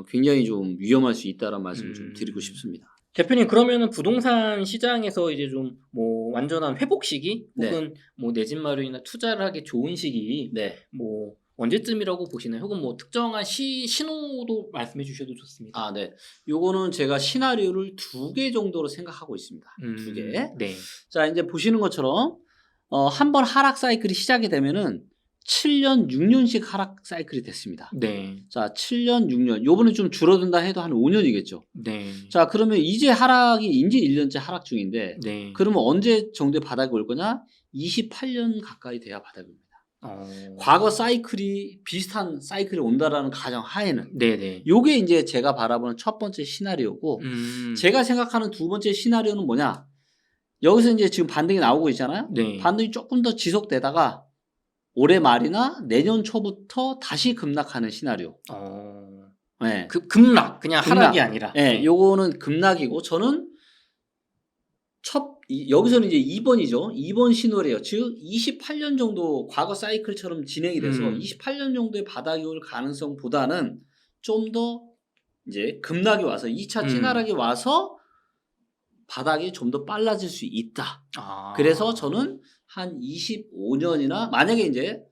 굉장히 좀 위험할 수 있다라는 말씀을 좀 드리고 싶습니다. 대표님 그러면은 부동산 시장에서 이제 좀 뭐 완전한 회복 시기 혹은 뭐 내 집 마련이나 투자를 하기 좋은 시기 네. 뭐 언제쯤이라고 보시나요? 혹은 뭐 특정한 신호도 말씀해 주셔도 좋습니다. 네. 요거는 제가 시나리오를 2개 정도로 생각하고 있습니다. 2개. 네. 자, 이제 보시는 것처럼 한번 하락 사이클이 시작이 되면은 7년, 6년씩 하락 사이클이 됐습니다. 네. 자, 7년, 6년. 요번에 좀 줄어든다 해도 한 5년이겠죠. 네. 자, 그러면 이제 하락이 이제 1년째 하락 중인데 네. 그러면 언제 정도의 바닥이 올 거냐? 28년 가까이 돼야 바닥이 옵니다. 과거 사이클이 비슷한 사이클이 온다라는 가정 하에는 네네. 요게 이제 제가 바라보는 첫 번째 시나리오고 제가 생각하는 두 번째 시나리오는 뭐냐? 여기서 이제 지금 반등이 나오고 있잖아요. 네. 반등이 조금 더 지속되다가 올해 말이나 내년 초부터 다시 급락하는 시나리오. 네. 급락 그냥 하락이 아니라. 네. 요거는 급락이고 저는 여기서는 이제 2번이죠. 2번 신호래요. 즉 28년 정도 과거 사이클처럼 진행이 돼서 28년 정도의 바닥이 올 가능성보다는 좀 더 이제 급락이 와서 2차 찐하락이 와서 바닥이 좀 더 빨라질 수 있다. 아. 그래서 저는 한 25년이나 만약에 이제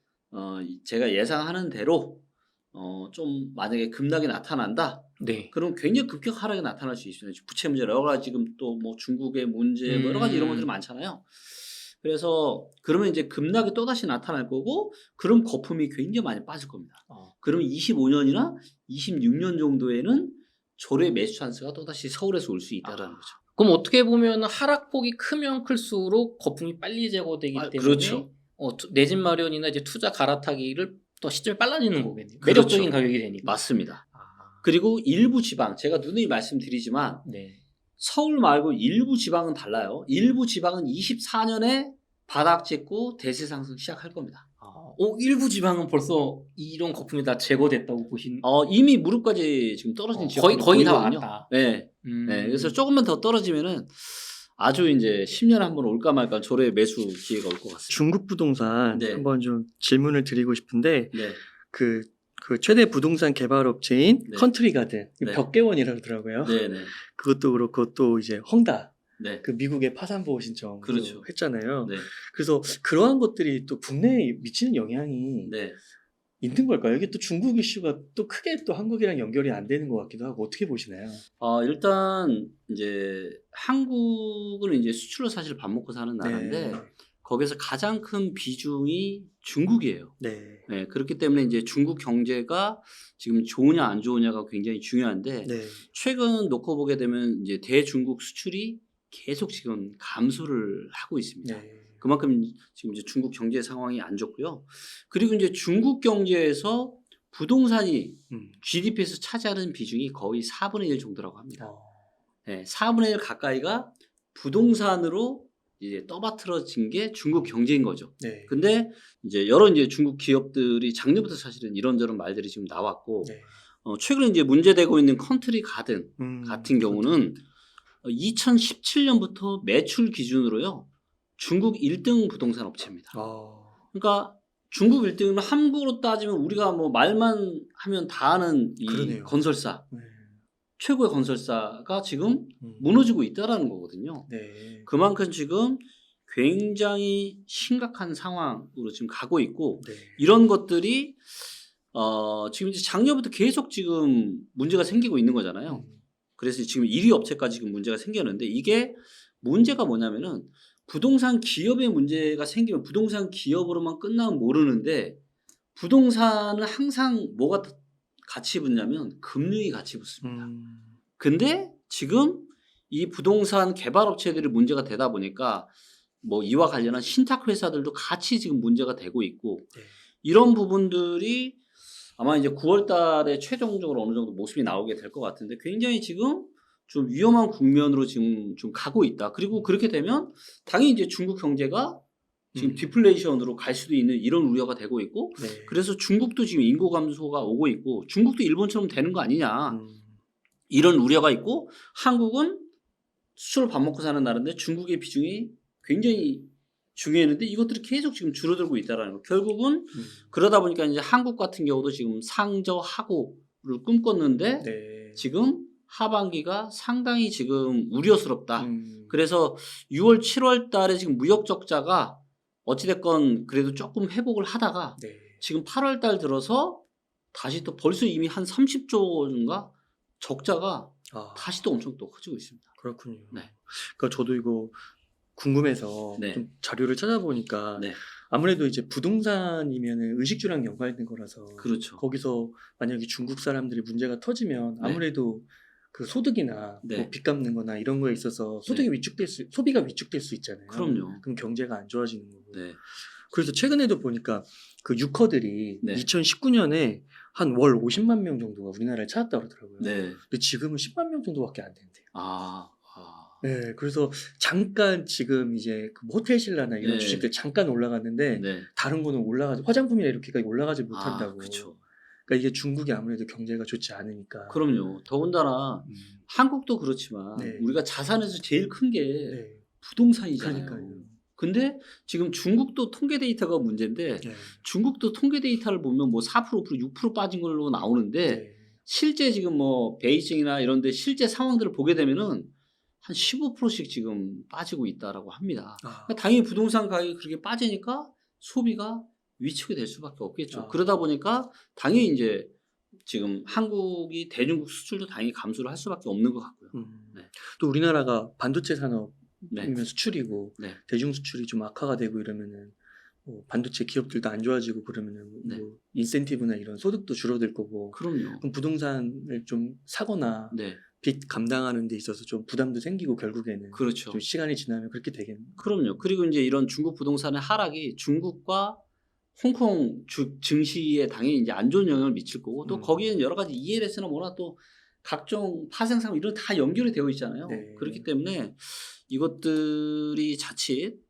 제가 예상하는 대로 좀 만약에 급락이 나타난다. 네. 그럼 굉장히 급격 하락이 나타날 수 있습니다. 부채 문제 여러 가지 지금 또 뭐 중국의 문제 뭐 여러 가지 이런 것들이 많잖아요. 그래서 그러면 이제 급락이 또다시 나타날 거고 그럼 거품이 굉장히 많이 빠질 겁니다. 그러면 25년이나 26년 정도에는 조례 매수 찬스가 또다시 서울에서 올 수 있다라는 거죠. 그럼 어떻게 보면 하락폭이 크면 클수록 거품이 빨리 제거되기 때문에 그렇죠. 내 집 마련이나 이제 투자 갈아타기를 더 시점이 빨라지는 거겠네요. 그렇죠. 매력적인 가격이 되니까. 맞습니다. 그리고 일부 지방 제가 누누이 말씀드리지만 네. 서울 말고 일부 지방은 달라요. 일부 지방은 24년에 바닥 찍고 대세 상승 시작할 겁니다. 일부 지방은 벌써 이런 거품이 다 제거됐다고 보신? 이미 무릎까지 지금 떨어진 지역이 거의 다 보이거든요. 왔다. 네. 네. 그래서 조금만 더 떨어지면은 아주 이제 10년에 한 번 올까 말까 조례 매수 기회가 올 것 같습니다. 중국 부동산 네. 한번 좀 질문을 드리고 싶은데 네. 그 최대 부동산 개발 업체인 네. 컨트리가든 네. 벽개원이라고 하더라고요. 네네. 그것도 그렇고 또 이제 헝다 네. 그 미국의 파산 보호 신청 그렇죠. 했잖아요. 네. 그래서 그러한 것들이 또 국내에 미치는 영향이 네. 있는 걸까요? 이게 또 중국 이슈가 또 크게 또 한국이랑 연결이 안 되는 것 같기도 하고 어떻게 보시나요? 일단 이제 한국은 이제 수출로 사실 밥 먹고 사는 나라인데 거기서 가장 큰 비중이 중국이에요. 네. 네, 그렇기 때문에 이제 중국 경제가 지금 좋으냐 안 좋으냐가 굉장히 중요한데 네. 최근 놓고 보게 되면 이제 대중국 수출이 계속 지금 감소를 하고 있습니다. 네. 그만큼 지금 이제 중국 경제 상황이 안 좋고요. 그리고 이제 중국 경제에서 부동산이 GDP에서 차지하는 비중이 거의 4분의 1 정도라고 합니다. 네, 4분의 1 가까이가 부동산으로 이제 떠받들어진 게 중국 경제인 거죠. 네. 근데 이제 여러 이제 중국 기업들이 작년부터 사실은 이런저런 말들이 지금 나왔고 네. 최근에 이제 문제되고 있는 컨트리 가든 같은 경우는 2017년부터 매출 기준으로요. 중국 1등 부동산 업체입니다. 그러니까 중국 1등은 한국으로 따지면 우리가 뭐 말만 하면 다 아는 이 그러네요. 건설사, 네. 최고의 건설사가 지금 무너지고 있다라는 거거든요. 네. 그만큼 지금 굉장히 심각한 상황으로 지금 가고 있고 네. 이런 것들이 지금 이제 작년부터 계속 지금 문제가 생기고 있는 거잖아요. 그래서 지금 1위 업체까지 지금 문제가 생겼는데 이게 문제가 뭐냐면은 부동산 기업에 문제가 생기면 부동산 기업으로만 끝나면 모르는데 부동산은 항상 뭐가 같이 붙냐면 금융이 같이 붙습니다. 근데 지금 이 부동산 개발 업체들이 문제가 되다 보니까 뭐 이와 관련한 신탁 회사들도 같이 지금 문제가 되고 있고 네. 이런 부분들이 아마 이제 9월 달에 최종적으로 어느 정도 모습이 나오게 될 것 같은데 굉장히 지금 좀 위험한 국면으로 지금 좀 가고 있다. 그리고 그렇게 되면 당연히 이제 중국 경제가 지금 디플레이션으로 갈 수도 있는 이런 우려가 되고 있고 네. 그래서 중국도 지금 인구 감소가 오고 있고 중국도 일본처럼 되는 거 아니냐 이런 우려가 있고 한국은 수출을 밥 먹고 사는 나라인데 중국의 비중이 굉장히 중요했는데 이것들이 계속 지금 줄어들고 있다라는 거. 결국은 그러다 보니까 이제 한국 같은 경우도 지금 상저하고를 꿈꿨는데 네. 지금 하반기가 상당히 지금 우려스럽다. 그래서 6월, 7월 달에 지금 무역 적자가 어찌됐건 그래도 조금 회복을 하다가 네. 지금 8월 달 들어서 다시 또 벌써 이미 한 30조인가 적자가 다시 또 엄청 또 커지고 있습니다. 그렇군요. 네. 그러니까 저도 이거 궁금해서 네. 좀 자료를 찾아보니까 네. 아무래도 이제 부동산이면은 의식주랑 연관된 거라서 그렇죠. 거기서 만약에 중국 사람들이 문제가 터지면 네. 아무래도 그 소득이나 네. 뭐 빚 갚는 거나 이런 거에 있어서 소득이 위축될 수, 소비가 위축될 수 있잖아요. 그럼요. 그럼 경제가 안 좋아지는 거고. 네. 그래서 최근에도 보니까 그 유커들이 네. 2019년에 한 월 50만 명 정도가 우리나라를 찾았다고 그러더라고요. 네. 근데 지금은 10만 명 정도밖에 안 된대요. 네, 그래서 잠깐 지금 이제 그 호텔 신라나 이런 네. 주식들 잠깐 올라갔는데 네. 다른 거는 올라가지 화장품이나 이렇게까지 올라가지 못한다고. 그렇죠. 그러니까 이게 중국이 아무래도 경제가 좋지 않으니까. 그럼요. 더군다나 한국도 그렇지만 네. 우리가 자산에서 제일 큰 게 네. 부동산이잖아요. 그러니까요. 근데 지금 중국도 통계 데이터가 문제인데 네. 중국도 통계 데이터를 보면 뭐 4%, 5%, 6% 빠진 걸로 나오는데 네. 실제 지금 뭐 베이징이나 이런 데 실제 상황들을 보게 되면은 한 15%씩 지금 빠지고 있다라고 합니다. 아. 그러니까 당연히 부동산 가격이 그렇게 빠지니까 소비가 위축이 될 수밖에 없겠죠. 그러다 보니까 당연히 이제 지금 한국이 대중국 수출도 당연히 감소를 할 수밖에 없는 것 같고요. 네. 또 우리나라가 반도체 산업이면 네. 수출이고 네. 대중 수출이 좀 악화가 되고 이러면은 뭐 반도체 기업들도 안 좋아지고 그러면은 네. 뭐 인센티브나 이런 소득도 줄어들 거고 그럼요. 그럼 부동산을 좀 사거나 네. 빚 감당하는 데 있어서 좀 부담도 생기고 결국에는 그렇죠. 좀 시간이 지나면 그렇게 되겠네요. 그럼요. 그리고 이제 이런 중국 부동산의 하락이 중국과 홍콩 증시에 당연히 이제 안 좋은 영향을 미칠 거고 또 거기에는 여러 가지 ELS나 뭐나 또 각종 파생상 이런 다 연결이 되어 있잖아요. 네. 그렇기 때문에 이것들이 자칫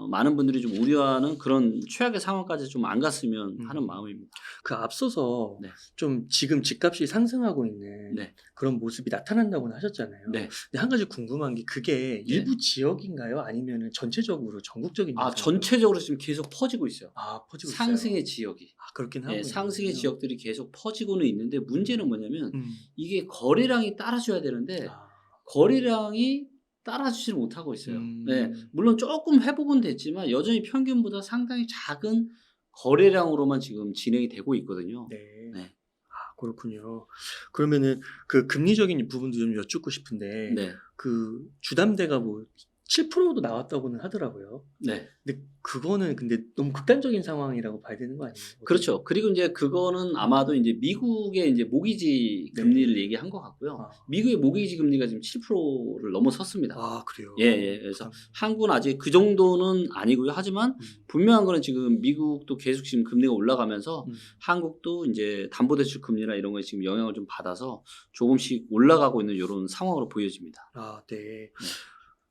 많은 분들이 좀 우려하는 그런 최악의 상황까지 좀 안 갔으면 하는 마음입니다. 그 앞서서 네. 좀 지금 집값이 상승하고 있는 네. 그런 모습이 나타난다고는 하셨잖아요. 네. 근데 한 가지 궁금한 게 그게 네. 일부 지역인가요? 아니면 전체적으로 전국적인 아, 현상인가요? 전체적으로 지금 계속 퍼지고 있어요. 아, 퍼지고 상승의 있어요. 지역이. 아, 그렇긴 하고 네, 상승의 있군요. 지역들이 계속 퍼지고는 있는데 문제는 뭐냐면 음. 이게 거래량이 따라줘야 되는데 아, 거래량이 따라주질 못하고 있어요. 네, 물론 조금 회복은 됐지만 여전히 평균보다 상당히 작은 거래량으로만 지금 진행이 되고 있거든요. 네. 네. 아, 그렇군요. 그러면은 그 금리적인 부분도 좀 여쭙고 싶은데 네. 그 주담대가 뭐 7%도 나왔다고는 하더라고요. 네. 근데 그거는 근데 너무 극단적인 상황이라고 봐야 되는 거 아니에요? 그렇죠. 그리고 이제 그거는 아마도 이제 미국의 이제 모기지 네. 금리를 얘기한 것 같고요. 아. 미국의 모기지 금리가 지금 7%를 넘어섰습니다. 아, 그래요? 예, 예. 그래서 한국은 아직 그 정도는 아니고요. 하지만 분명한 거는 지금 미국도 계속 지금 금리가 올라가면서 한국도 이제 담보대출 금리나 이런 거에 지금 영향을 좀 받아서 조금씩 올라가고 있는 이런 상황으로 보여집니다. 아, 네.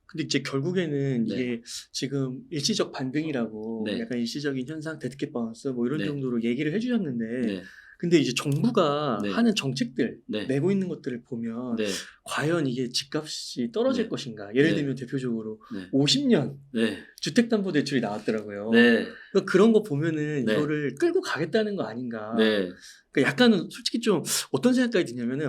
근데 이제 결국에는 네. 이게 지금 일시적 반등이라고 네. 약간 일시적인 현상, 데드캣 바운스 뭐 이런 네. 정도로 얘기를 해주셨는데 네. 근데 이제 정부가 네. 하는 정책들 네. 내고 있는 것들을 보면 네. 과연 이게 집값이 떨어질 네. 것인가? 예를 네. 들면 대표적으로 네. 50년 네. 주택담보대출이 나왔더라고요. 네. 그러니까 그런 거 보면은 네. 이거를 끌고 가겠다는 거 아닌가? 네. 그러니까 약간은 솔직히 좀 어떤 생각까지 드냐면은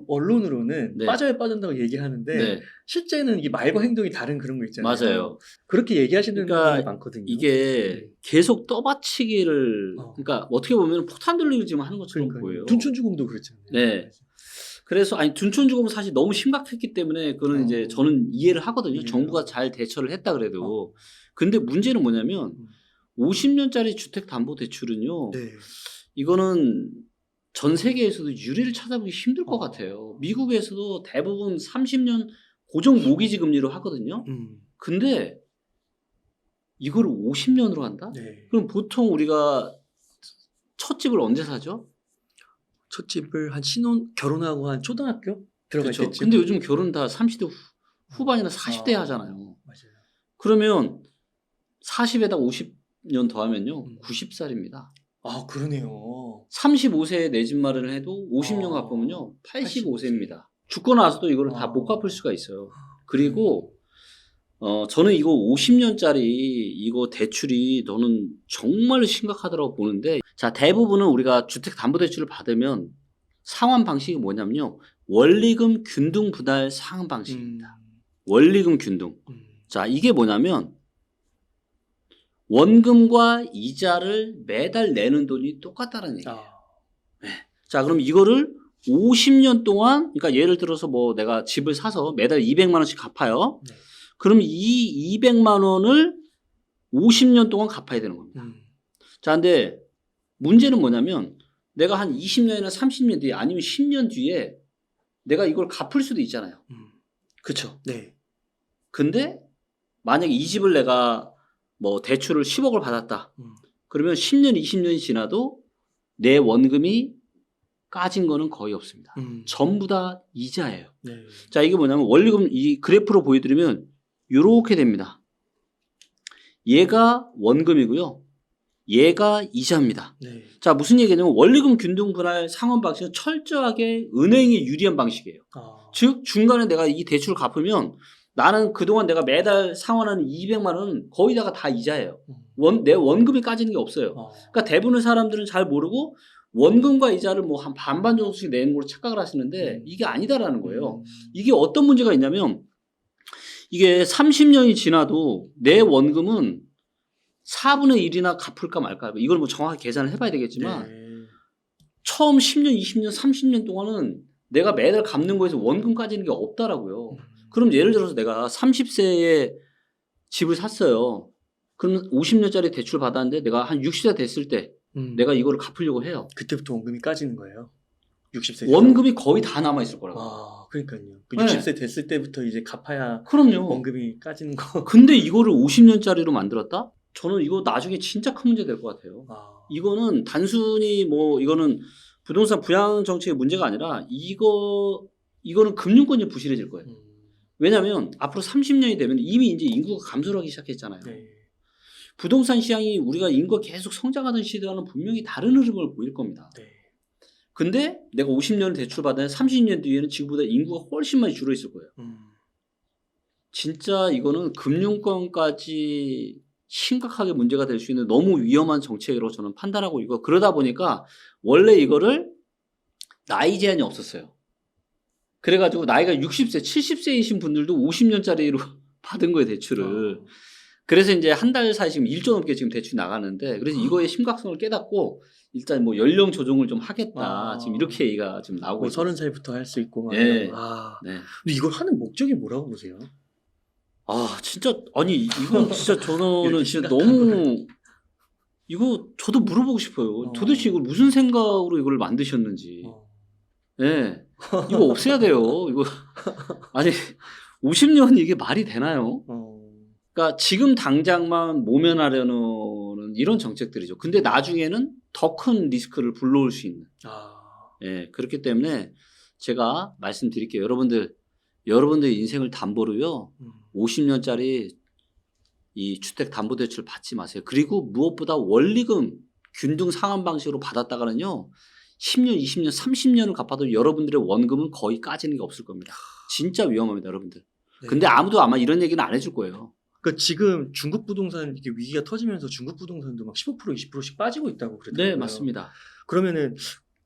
언론으로는 네. 빠져야 빠진다고 얘기하는데 네. 실제는 이 말과 행동이 다른 그런 거 있잖아요. 맞아요. 그렇게 얘기하시는 그러니까 분들이 많거든요. 이게 계속 떠받치기를 그러니까 어떻게 보면 폭탄 돌리기 지금 하는 것처럼 보여요. 둔촌주공도 그렇잖아요. 네. 그래서 아니 둔촌주공은 사실 너무 심각했기 때문에 그거는 이제 저는 이해를 하거든요. 정부가 잘 대처를 했다 그래도. 근데 문제는 뭐냐면 50년짜리 주택담보대출은요. 네. 이거는 전 세계에서도 유례를 찾아보기 힘들 것 같아요. 미국에서도 대부분 30년 고정 모기지 금리로 하거든요. 근데 이거를 50년으로 한다? 네. 그럼 보통 우리가 첫 집을 언제 사죠? 첫 집을 한 결혼하고 한 초등학교 들어갈 그렇죠. 때쯤. 근데 요즘 결혼 다 30대 후반이나 40대 하잖아요. 맞아요. 그러면 40에다 50년 더하면요. 90살입니다. 아, 그러네요. 35세에 내 집 마련을 해도 50년 갚으면요. 85세입니다. 죽고 나서도 이걸 다 못 갚을 수가 있어요. 그리고 저는 이거 50년짜리 이거 대출이 저는 정말 심각하다고 보는데 자, 대부분은 우리가 주택담보대출을 받으면 상환 방식이 뭐냐면요. 원리금 균등 분할 상환 방식입니다. 원리금 균등. 자, 이게 뭐냐면 원금과 이자를 매달 내는 돈이 똑같다는 얘기예요. 네. 자, 그럼 이거를 50년 동안, 그러니까 예를 들어서 뭐 내가 집을 사서 매달 200만 원씩 갚아요. 네. 그럼 이 200만 원을 50년 동안 갚아야 되는 겁니다. 자, 근데 문제는 뭐냐면 내가 한 20년이나 30년 뒤에 아니면 10년 뒤에 내가 이걸 갚을 수도 있잖아요. 그렇죠? 네. 근데 만약에 이 집을 내가 뭐 대출을 10억을 받았다. 그러면 10년, 20년이 지나도 내 원금이 까진 거는 거의 없습니다. 전부 다 이자예요. 네. 자, 이게 뭐냐면 원리금 이 그래프로 보여드리면 이렇게 됩니다. 얘가 원금이고요. 얘가 이자입니다. 네. 자, 무슨 얘기냐면 원리금 균등 분할 상환 방식은 철저하게 은행에 유리한 방식이에요. 즉 중간에 내가 이 대출을 갚으면 나는 그동안 내가 매달 상환하는 200만 원은 거의 다 이자예요. 내 원금이 까지는 게 없어요. 그러니까 대부분의 사람들은 잘 모르고 원금과 이자를 뭐 한 반반 정도씩 내는 걸로 착각을 하시는데 이게 아니다라는 거예요. 이게 어떤 문제가 있냐면 이게 30년이 지나도 내 원금은 4분의 1이나 갚을까 말까. 이걸 뭐 정확히 계산을 해봐야 되겠지만 처음 10년, 20년, 30년 동안은 내가 매달 갚는 거에서 원금 까지는 게 없다라고요. 그럼 예를 들어서 내가 30세에 집을 샀어요. 그럼 50년짜리 대출 받았는데 내가 한 60세 됐을 때 내가 이거를 갚으려고 해요. 그때부터 원금이 까지는 거예요. 60세 원금이 거의 다 남아있을 거라고. 아, 그러니까요. 그 네. 60세 됐을 때부터 이제 갚아야 그럼요. 원금이 까지는 거. 근데 이거를 50년짜리로 만들었다? 저는 이거 나중에 진짜 큰 문제 될 것 같아요. 이거는 단순히 뭐 이거는 부동산 부양 정책의 문제가 아니라 이거는 금융권이 부실해질 거예요. 왜냐하면 앞으로 30년이 되면 이미 이제 인구가 감소를 하기 시작했잖아요. 네. 부동산 시장이 우리가 인구가 계속 성장하던 시대와는 분명히 다른 흐름을 보일 겁니다. 네. 근데 내가 50년을 대출받았는데 30년 뒤에는 지금보다 인구가 훨씬 많이 줄어있을 거예요. 진짜 이거는 금융권까지 심각하게 문제가 될 수 있는 너무 위험한 정책으로 저는 판단하고 있고, 그러다 보니까 원래 이거를 나이 제한이 없었어요. 그래가지고 나이가 60세, 70세이신 분들도 50년짜리로 받은 거예요, 대출을. 그래서 이제 한 달 사이 지금 1조 넘게 지금 대출이 나가는데, 그래서 이거의 심각성을 깨닫고 일단 뭐 연령 조정을 좀 하겠다. 지금 이렇게 얘기가 지금 나오고 뭐 있어요. 30살부터 할 수 있고. 네. 네. 네. 근데 이걸 하는 목적이 뭐라고 보세요? 아, 진짜, 아니, 이건 진짜 저는 이렇게 진짜 심각한 너무, 이거 저도 물어보고 싶어요. 도대체 이걸 무슨 생각으로 이걸 만드셨는지. 예. 이거 없애야 돼요. 이거. 아니, 50년 이게 말이 되나요? 그러니까 지금 당장만 모면하려는 이런 정책들이죠. 근데 나중에는 더 큰 리스크를 불러올 수 있는. 예. 그렇기 때문에 제가 말씀드릴게요. 여러분들의 인생을 담보로요. 50년짜리 이 주택담보대출 받지 마세요. 그리고 무엇보다 원리금 균등 상환 방식으로 받았다가는요. 10년, 20년, 30년을 갚아도 여러분들의 원금은 거의 까지는 게 없을 겁니다. 진짜 위험합니다, 여러분들. 네. 근데 아무도 아마 이런 얘기는 안 해줄 거예요. 그러니까 지금 중국 부동산 이게 위기가 터지면서 중국 부동산도 막 15% 20%씩 빠지고 있다고 그러더라고요. 네, 맞습니다. 그러면은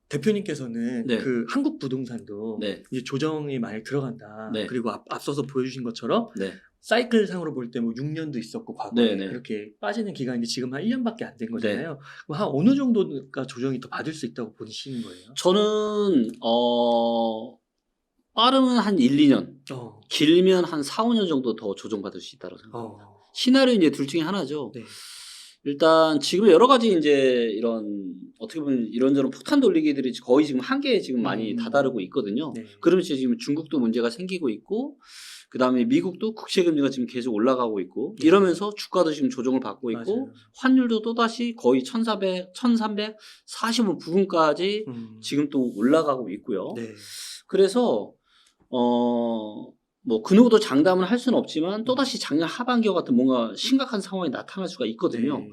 대표님께서는 네. 그 한국 부동산도 네. 이제 조정이 만약 들어간다. 네. 그리고 앞서서 보여주신 것처럼 네. 사이클 상으로 볼 때 뭐 6년도 있었고 과거에 네, 네. 그렇게 빠지는 기간이 지금 한 1년밖에 안 된 거잖아요. 그럼 한 어느 정도가 조정이 더 받을 수 있다고 보시는 거예요? 저는 빠르면 한 1, 2년, 길면 한 4, 5년 정도 더 조정받을 수 있다고 생각합니다. 시나리오 이제 둘 중에 하나죠. 네. 일단 지금 여러 가지 이제 이런 어떻게 보면 이런저런 폭탄 돌리기들이 거의 지금 한계에 지금 많이 다다르고 있거든요. 네. 그러면서 지금 중국도 문제가 생기고 있고, 그 다음에 미국도 국채 금리가 지금 계속 올라가고 있고, 네. 이러면서 주가도 지금 조정을 받고 있고, 맞아요. 환율도 또 다시 거의 1345부근까지 지금 또 올라가고 있고요. 네. 그래서 뭐 그 누구도 장담은 할 수는 없지만 또다시 작년 하반기와 같은 뭔가 심각한 상황이 나타날 수가 있거든요. 네.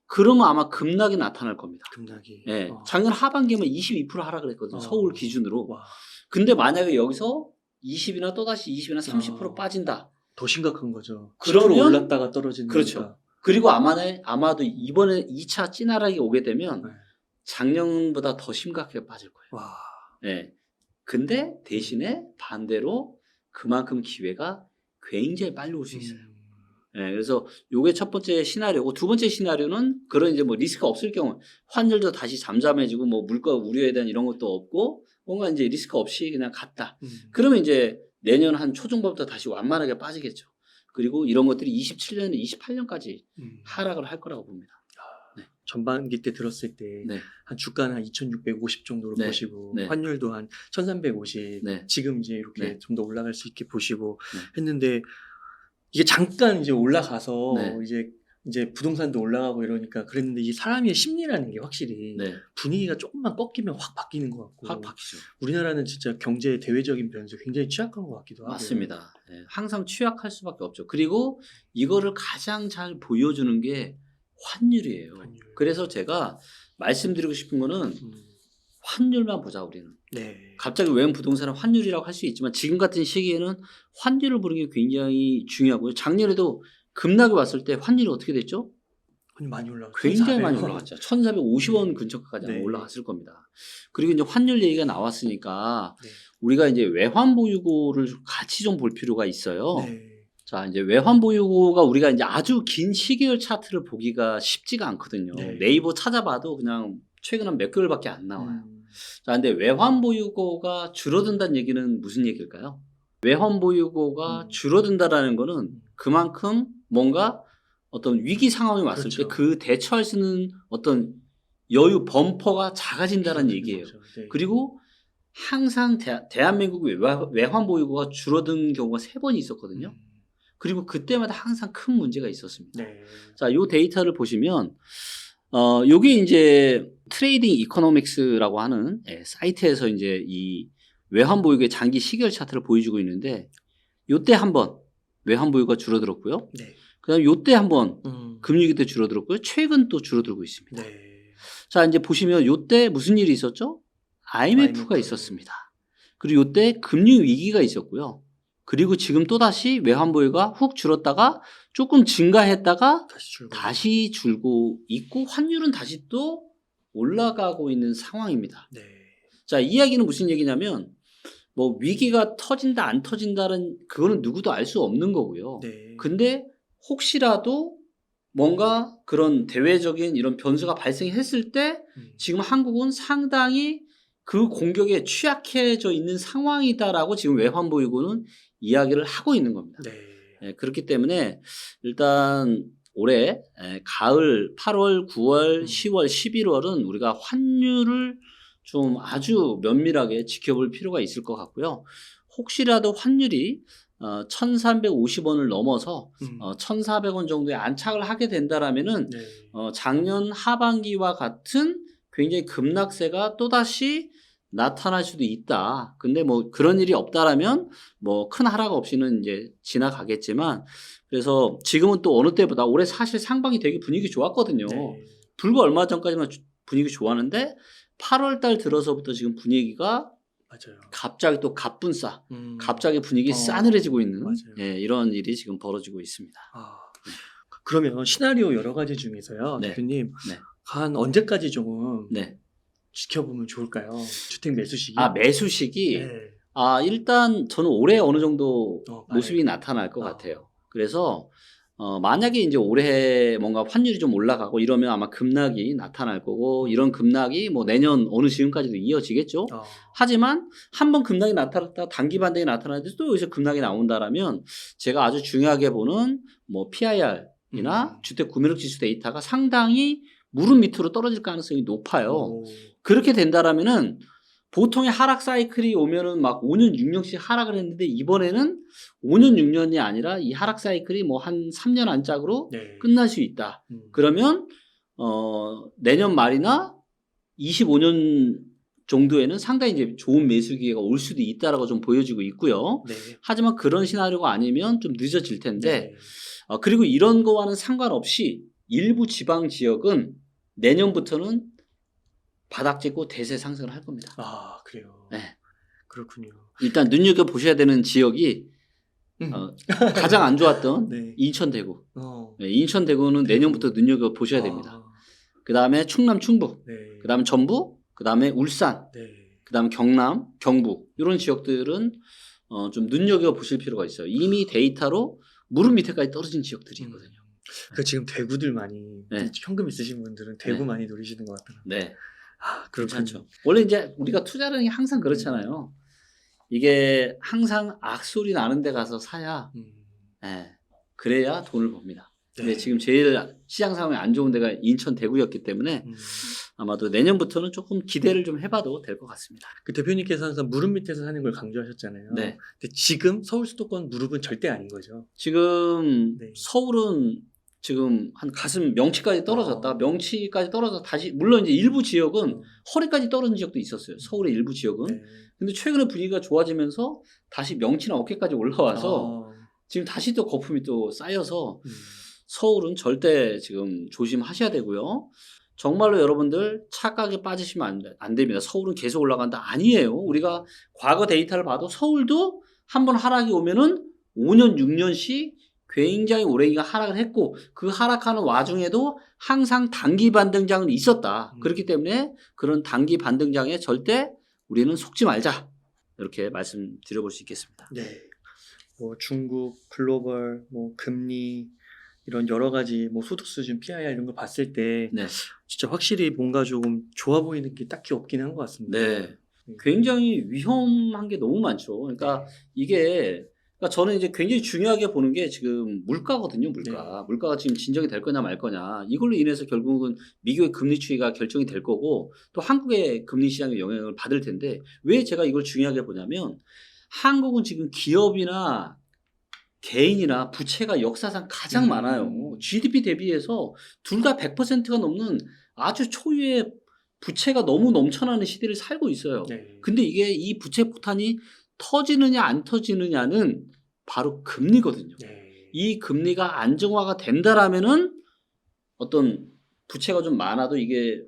그러면 아마 급락이 나타날 겁니다. 급락이. 예. 작년 하반기에만 22% 하락을 했거든요. 서울 기준으로. 와. 근데 만약에 여기서 20이나 또다시 20이나 30% 빠진다. 더 심각한 거죠. 그러면 10% 올랐다가 떨어지는 그렇죠. 거니까. 그리고 아마도 이번에 2차 찐하락이 오게 되면 네. 작년보다 더 심각하게 빠질 거예요. 와. 예. 근데 대신에 반대로 그만큼 기회가 굉장히 빨리 올 수 있어요. 예, 그래서 요게 첫 번째 시나리오고, 두 번째 시나리오는 그런 이제 뭐 리스크가 없을 경우, 환율도 다시 잠잠해지고 뭐 물가 우려에 대한 이런 것도 없고 뭔가 이제 리스크 없이 그냥 갔다. 그러면 이제 내년 한 초중반부터 다시 완만하게 빠지겠죠. 그리고 이런 것들이 27년, 28년까지 하락을 할 거라고 봅니다. 네. 전반기 때 들었을 때 네. 한 주가는 한 2,650 정도로 네. 보시고 네. 환율도 한 1,350 네. 지금 이제 이렇게 네. 좀 더 올라갈 수 있게 보시고 네. 했는데 이게 잠깐 이제 올라가서 네. 이제 부동산도 올라가고 이러니까 그랬는데 이 사람의 심리라는 게 확실히 네. 분위기가 조금만 꺾이면 확 바뀌는 것 같고 확 바뀌죠. 우리나라는 진짜 경제의 대외적인 변수에 굉장히 취약한 것 같기도 하고 맞습니다. 네. 항상 취약할 수밖에 없죠. 그리고 이거를 가장 잘 보여주는 게 환율이에요. 그래서 제가 말씀드리고 싶은 거는 환율만 보자, 우리는. 네. 갑자기 왜 부동산은 환율이라고 할 수 있지만 지금 같은 시기에는 환율을 보는 게 굉장히 중요하고요. 작년에도 급락이 왔을 때 환율이 어떻게 됐죠? 많이 올라갔죠. 굉장히 1,400 많이 올라갔죠. 1,450원 근처까지 네. 올라갔을 겁니다. 그리고 이제 환율 얘기가 나왔으니까 네. 우리가 이제 외환 보유고를 같이 좀 볼 필요가 있어요. 네. 자, 이제 외환보유고가 우리가 이제 아주 긴 시계열 차트를 보기가 쉽지가 않거든요. 네. 네이버 찾아봐도 그냥 최근 한 몇 개월밖에 안 나와요. 자, 근데 외환보유고가 줄어든다는 얘기는 무슨 얘기일까요? 외환보유고가 줄어든다라는 거는 그만큼 뭔가 어떤 위기 상황이 왔을 그렇죠. 때 그 대처할 수 있는 어떤 여유 범퍼가 작아진다는 얘기예요. 네. 그리고 항상 대한민국의 외환보유고가 줄어든 경우가 3번이 있었거든요. 그리고 그때마다 항상 큰 문제가 있었습니다. 네. 자, 요 데이터를 보시면 요게 이제 트레이딩 이코노믹스라고 하는 사이트에서 이제 이 외환보유고의 장기 시계열 차트를 보여주고 있는데 요때 한번 외환보유고가 줄어들었고요. 네. 그다음에 요때 한번 금융위기 때 줄어들었고요. 최근 또 줄어들고 있습니다. 네. 자, 이제 보시면 요때 무슨 일이 있었죠? IMF가 있었습니다. 그리고 요때 금융위기가 있었고요. 그리고 지금 또다시 외환보유가 훅 줄었다가 조금 증가했다가 다시 줄고 있고 환율은 다시 또 올라가고 있는 상황입니다. 네. 자, 이 이야기는 무슨 얘기냐면 뭐 위기가 터진다 안 터진다는 그거는 누구도 알 수 없는 거고요. 네. 근데 혹시라도 뭔가 그런 대외적인 이런 변수가 발생했을 때 지금 한국은 상당히 그 공격에 취약해져 있는 상황이다라고 지금 외환보유고는 이야기를 하고 있는 겁니다. 네. 그렇기 때문에 일단 올해 가을 8월, 9월, 10월, 11월은 우리가 환율을 좀 아주 면밀하게 지켜볼 필요가 있을 것 같고요. 혹시라도 환율이 1,350원을 넘어서 1,400원 정도에 안착을 하게 된다라면은 네. 작년 하반기와 같은 굉장히 급락세가 또다시 나타날 수도 있다. 근데 뭐 그런 일이 없다라면 뭐 큰 하락 없이는 이제 지나가겠지만 그래서 지금은 또 어느 때보다 올해 사실 상반기 되게 분위기 좋았거든요. 네. 불과 얼마 전까지만 분위기 좋았는데 8월 달 들어서부터 지금 분위기가 맞아요. 갑자기 또 갑분싸, 갑자기 분위기 싸늘해지고 있는 이런 일이 지금 벌어지고 있습니다. 그러면 시나리오 여러 가지 중에서요, 네. 대표님, 네. 한 언제까지 조금 네. 지켜보면 좋을까요? 주택 매수 시기? 매수 시기. 네. 일단 저는 올해 어느 정도 모습이 네. 나타날 것 같아요. 그래서 만약에 이제 올해 뭔가 환율이 좀 올라가고 이러면 아마 급락이 나타날 거고 이런 급락이 뭐 내년 어느 지금까지도 이어지겠죠. 하지만 한번 급락이 나타났다 단기 반등이 나타나는데 또 여기서 급락이 나온다라면 제가 아주 중요하게 보는 뭐 PIR이나 주택 구매력 지수 데이터가 상당히 무릎 밑으로 떨어질 가능성이 높아요. 그렇게 된다라면은 보통의 하락 사이클이 오면은 막 5년, 6년씩 하락을 했는데 이번에는 5년, 6년이 아니라 이 하락 사이클이 뭐 한 3년 안짝으로 네. 끝날 수 있다. 그러면 내년 말이나 25년 정도에는 상당히 이제 좋은 매수 기회가 올 수도 있다라고 좀 보여지고 있고요. 네. 하지만 그런 시나리오가 아니면 좀 늦어질 텐데 네. 그리고 이런 거와는 상관없이 일부 지방 지역은 내년부터는 바닥 찍고 대세 상승을 할 겁니다. 그래요. 네. 그렇군요. 일단 눈여겨 보셔야 되는 지역이 가장 안 좋았던 네. 인천 대구. 인천 대구는 내년부터 눈여겨 보셔야 됩니다. 그 다음에 충남 충북, 네. 그 다음에 전북, 그 다음에 울산, 네. 그 다음에 경남, 경북 이런 지역들은 좀 눈여겨 보실 필요가 있어요. 이미 데이터로 무릎 밑에까지 떨어진 지역들이거든요. 그러니까 지금 대구들 많이 네. 현금 있으신 분들은 대구 네. 많이 노리시는 것 같더라고요. 네. 그렇죠. 원래 이제 우리가 투자라는 게 항상 그렇잖아요. 이게 항상 악소리 나는 데 가서 사야 그래야 돈을 법니다. 근데 지금 제일 시장 상황이 안 좋은 데가 인천 대구였기 때문에 아마도 내년부터는 조금 기대를 좀 해봐도 될 것 같습니다. 그 대표님께서 항상 무릎 밑에서 사는 걸 강조하셨잖아요. 네. 근데 지금 서울 수도권 무릎은 절대 아닌 거죠. 지금 네. 서울은 지금 한 가슴 명치까지 떨어졌다. 명치까지 떨어져 다시 물론 이제 일부 지역은 허리까지 떨어진 지역도 있었어요. 서울의 일부 지역은. 네. 근데 최근에 분위기가 좋아지면서 다시 명치나 어깨까지 올라와서 지금 다시 또 거품이 또 쌓여서 서울은 절대 지금 조심하셔야 되고요. 정말로 여러분들 착각에 빠지시면 안 됩니다. 서울은 계속 올라간다. 아니에요. 우리가 과거 데이터를 봐도 서울도 한번 하락이 오면은 5년, 6년씩 굉장히 오래 하락을 했고 그 하락하는 와중에도 항상 단기 반등장은 있었다. 그렇기 때문에 그런 단기 반등장에 절대 우리는 속지 말자. 이렇게 말씀드려볼 수 있겠습니다. 네. 뭐 중국, 글로벌, 뭐 금리 이런 여러 가지 뭐 소득 수준, PIR 이런 거 봤을 때 네. 진짜 확실히 뭔가 조금 좋아 보이는 게 딱히 없긴 한 것 같습니다. 네. 굉장히 위험한 게 너무 많죠. 그러니까 이게 그러니까 저는 이제 굉장히 중요하게 보는 게 지금 물가거든요. 물가. 물가가 지금 진정이 될 거냐 말 거냐. 이걸로 인해서 결국은 미국의 금리 추이가 결정이 될 거고 또 한국의 금리 시장에 영향을 받을 텐데 왜 제가 이걸 중요하게 보냐면 한국은 지금 기업이나 개인이나 부채가 역사상 가장 많아요. GDP 대비해서 둘 다 100%가 넘는 아주 초유의 부채가 너무 넘쳐나는 시대를 살고 있어요. 네. 근데 이게 이 부채 폭탄이 터지느냐 안 터지느냐는 바로 금리거든요. 네. 이 금리가 안정화가 된다라면은 어떤 부채가 좀 많아도 이게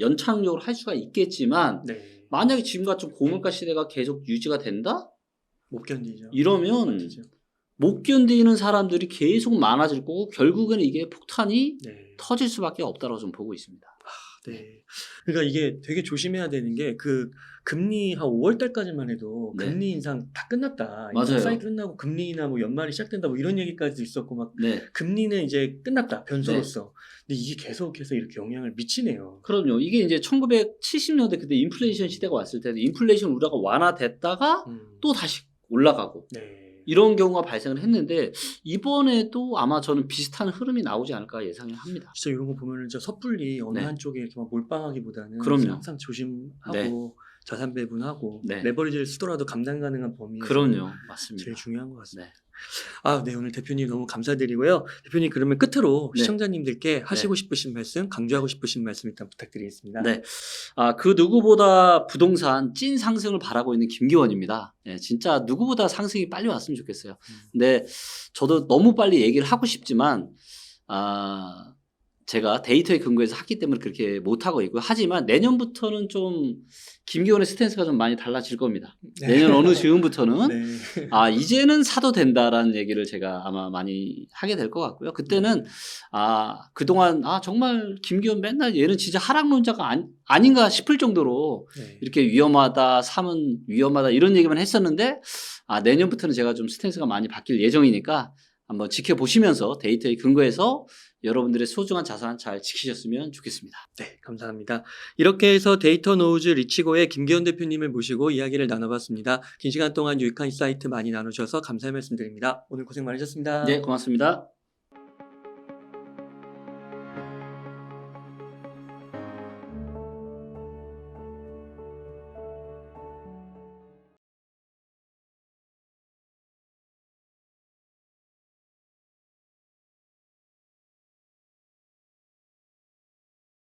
연착륙을 할 수가 있겠지만 네. 만약에 지금같이 고물가 시대가 계속 유지가 된다? 못 견디죠. 이러면 맞죠. 못 견디는 사람들이 계속 많아질 거고 결국에는 이게 폭탄이 네. 터질 수밖에 없다고 좀 보고 있습니다. 네. 그러니까 이게 되게 조심해야 되는 게 그 금리 한 5월 달까지만 해도 네. 금리 인상 다 끝났다. 맞아요. 사이클 끝나고 금리나 뭐 연말이 시작된다 뭐 이런 얘기까지도 있었고 막 네. 금리는 이제 끝났다. 변수로서. 근데 이게 계속해서 이렇게 영향을 미치네요. 그럼요. 이게 이제 1970년대 그때 인플레이션 시대가 왔을 때 인플레이션 우려가 완화됐다가 또 다시 올라가고 네. 이런 경우가 발생을 했는데 이번에도 아마 저는 비슷한 흐름이 나오지 않을까 예상을 합니다. 진짜 이런 거 보면은 진짜 섣불리 어느 네. 한쪽에 이렇게 막 몰빵하기보다는 그럼요. 항상 조심하고 네. 자산 배분하고 네. 레버리지를 쓰더라도 감당 가능한 범위 그럼요. 맞습니다. 제일 중요한 것 같습니다. 네. 네, 오늘 대표님 너무 감사드리고요. 대표님 그러면 끝으로 네. 시청자님들께 하시고 싶으신 말씀, 강조하고 싶으신 말씀 일단 부탁드리겠습니다. 네. 그 누구보다 부동산 찐 상승을 바라고 있는 김기원입니다. 네, 진짜 누구보다 상승이 빨리 왔으면 좋겠어요. 근데 저도 너무 빨리 얘기를 하고 싶지만, 제가 데이터에 근거해서 하기 때문에 그렇게 못하고 있고요. 하지만 내년부터는 좀 김기원의 스탠스가 좀 많이 달라질 겁니다. 네. 내년 어느 즈음부터는 네. 이제는 사도 된다라는 얘기를 제가 아마 많이 하게 될 것 같고요. 그때는 그동안 정말 김기원 맨날 얘는 진짜 하락론자가 아닌가 싶을 정도로 네. 이렇게 위험하다, 삶은 위험하다 이런 얘기만 했었는데 내년부터는 제가 좀 스탠스가 많이 바뀔 예정이니까 한번 지켜보시면서 데이터에 근거해서 여러분들의 소중한 자산 잘 지키셨으면 좋겠습니다. 네, 감사합니다. 이렇게 해서 데이터 노우즈 리치고의 김기현 대표님을 모시고 이야기를 나눠봤습니다. 긴 시간 동안 유익한 인사이트 많이 나누셔서 감사의 말씀드립니다. 오늘 고생 많으셨습니다. 네, 고맙습니다.